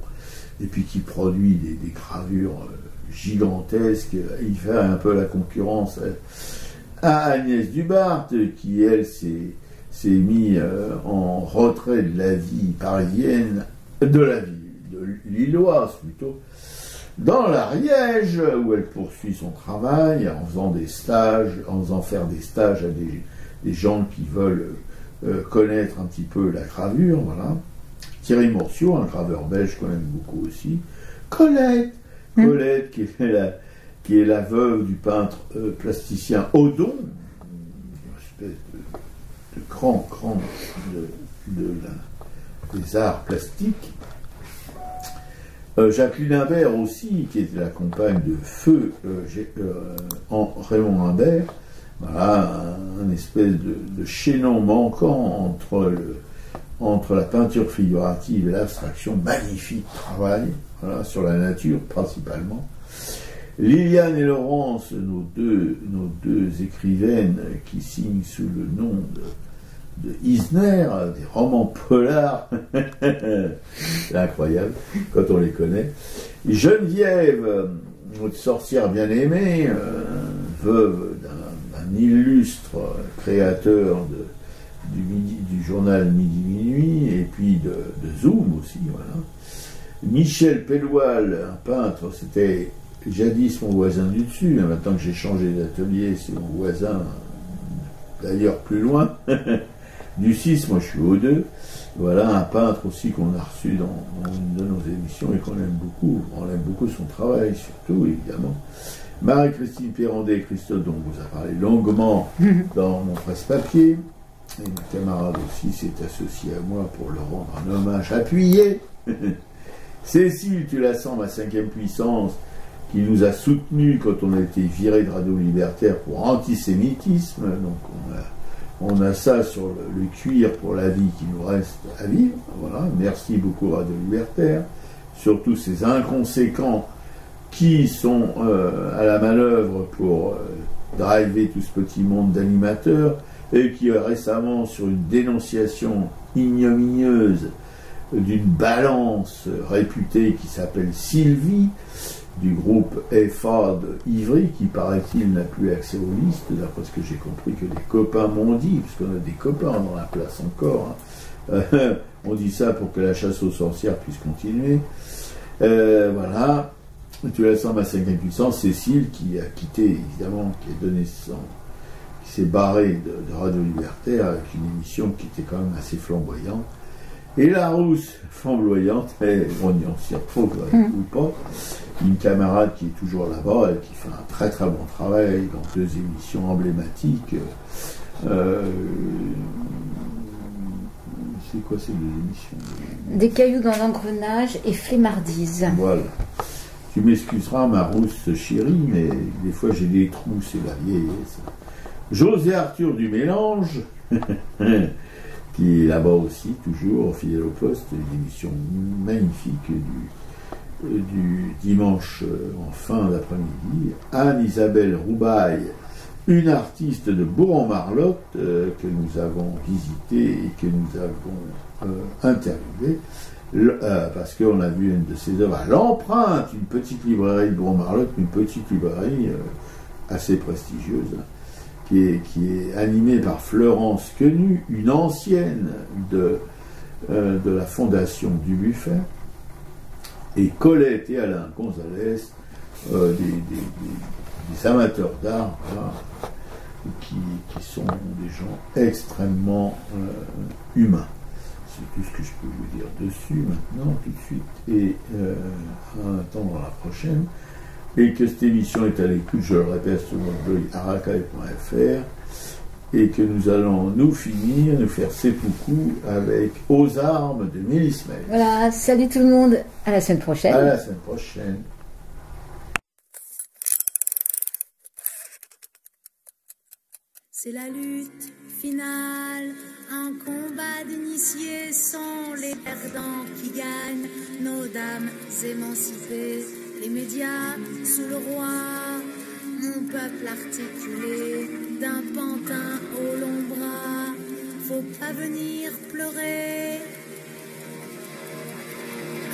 Et puis qui produit des gravures gigantesques. Il fait un peu la concurrence à Agnès Dubart, qui elle s'est mis en retrait de la vie parisienne, de la vie de lilloise plutôt, dans l'Ariège, où elle poursuit son travail en faisant des stages, en faisant faire des stages à des gens qui veulent connaître un petit peu la gravure, voilà. Thierry Morciot, un graveur belge qu'on aime beaucoup aussi. Colette, qui est la veuve du peintre plasticien Odon, une espèce de grand des arts plastiques. Jacqueline Imbert aussi, qui était la compagne de feu Raymond Imbert. Voilà, un espèce de chaînon manquant entre la peinture figurative et l'abstraction. Magnifique travail, voilà, sur la nature principalement. Liliane et Laurence, nos deux écrivaines qui signent sous le nom de Eisner, des romans polars, c'est incroyable quand on les connaît. Geneviève, notre sorcière bien aimée, veuve d'un illustre créateur du journal Midi Minuit, et puis de Zoom aussi, voilà. Michel Pelloual, un peintre, c'était jadis mon voisin du dessus, hein, maintenant que j'ai changé d'atelier, c'est mon voisin, d'ailleurs plus loin, du 6, moi je suis au 2. Voilà, un peintre aussi qu'on a reçu dans une de nos émissions et qu'on aime beaucoup. On aime beaucoup son travail, surtout, évidemment. Marie-Christine Perrandet et Christophe, dont on vous a parlé longuement dans mon presse-papier. Et ma camarade aussi s'est associée à moi pour leur rendre un hommage appuyé. Cécile, tu la sens, ma 5e puissance, qui nous a soutenus quand on a été viré de Radio Libertaire pour antisémitisme. Donc on a ça sur le cuir pour la vie qui nous reste à vivre. Voilà, merci beaucoup Radio Libertaire. Surtout ces inconséquents qui sont à la manœuvre pour driver tout ce petit monde d'animateurs, et qui récemment, sur une dénonciation ignominieuse d'une balance réputée qui s'appelle Sylvie, du groupe FA de Ivry, qui paraît-il n'a plus accès aux listes, d'après ce que j'ai compris que les copains m'ont dit, puisqu'on a des copains dans la place encore, hein. On dit ça pour que la chasse aux sorcières puisse continuer. Voilà. Tu laisses ma cinquième puissance, Cécile, qui a quitté, évidemment, qui s'est barrée de Radio Libertaire avec une émission qui était quand même assez flamboyante. Et la rousse flamboyante, on s'y retrouve ou pas, une camarade qui est toujours là-bas et qui fait un très très bon travail dans 2 émissions emblématiques. C'est quoi ces 2 émissions? Des cailloux dans l'engrenage et Flemmardise. Voilà. Tu m'excuseras, ma rousse chérie, mais des fois j'ai des trous, c'est la vieillesse. José Arthur du Mélange, qui est là-bas aussi, toujours fidèle au poste, une émission magnifique du dimanche en fin d'après-midi. Anne-Isabelle Roubaille, une artiste de Bourg-en-Marlotte que nous avons visitée et que nous avons interviewée. Parce qu'on a vu une de ses œuvres à l'Empreinte, une petite librairie de Bourg-en-Marlotte, une petite librairie assez prestigieuse, qui est animée par Florence Quenu, une ancienne de la fondation du Buffet, et Colette et Alain Gonzalez, des amateurs d'art, voilà, qui sont des gens extrêmement humains. C'est tout ce que je peux vous dire dessus maintenant, tout de suite, et en attendant la prochaine. Et que cette émission est à l'écoute, je le répète, sur notre blog aracay.fr, et que nous allons nous faire seppuku avec Aux armes de Mélismel. Voilà, salut tout le monde, à la semaine prochaine. À la semaine prochaine. C'est la lutte finale, un combat d'initiés sont les perdants qui gagnent, nos dames émancipées, les médias sous le roi, mon peuple articulé, d'un pantin au long bras, faut pas venir pleurer.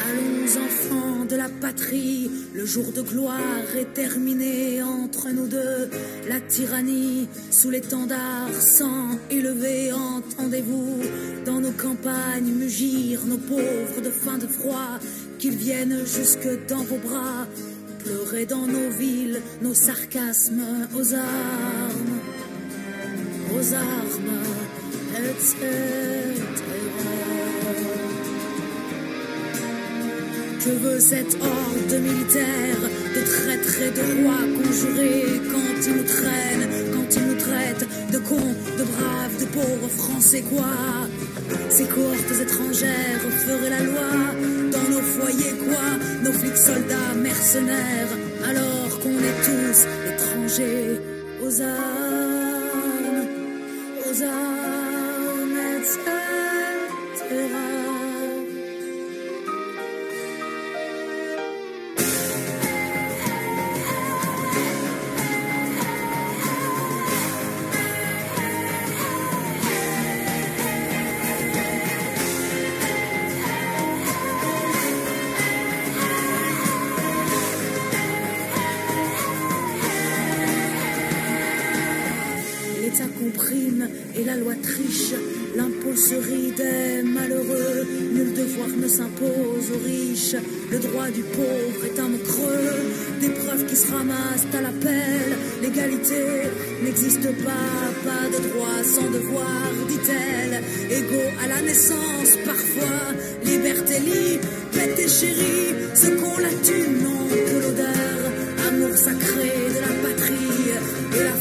Allons enfants de la patrie, le jour de gloire est terminé entre nous deux. La tyrannie sous l'étendard sang élevé, entendez-vous dans nos campagnes mugir nos pauvres de faim de froid, qu'ils viennent jusque dans vos bras, pleurer dans nos villes, nos sarcasmes aux armes, etc. Que veut cette horde militaire de traîtres et de rois conjurés quand ils nous traînent, quand ils nous traitent de cons, de braves, de pauvres Français quoi? Ces cohortes étrangères feraient la loi dans nos foyers quoi? Nos flics soldats mercenaires alors qu'on est tous étrangers aux armes, etc. Et la loi triche, l'impôt se rit des malheureux, nul devoir ne s'impose aux riches, le droit du pauvre est un mot creux, des preuves qui se ramassent à l'appel, l'égalité n'existe pas de droit sans devoir, dit-elle, égaux à la naissance parfois, liberté libre, bête et chérie, ceux qu'on la thune n'ont que l'odeur, amour sacré de la patrie, et la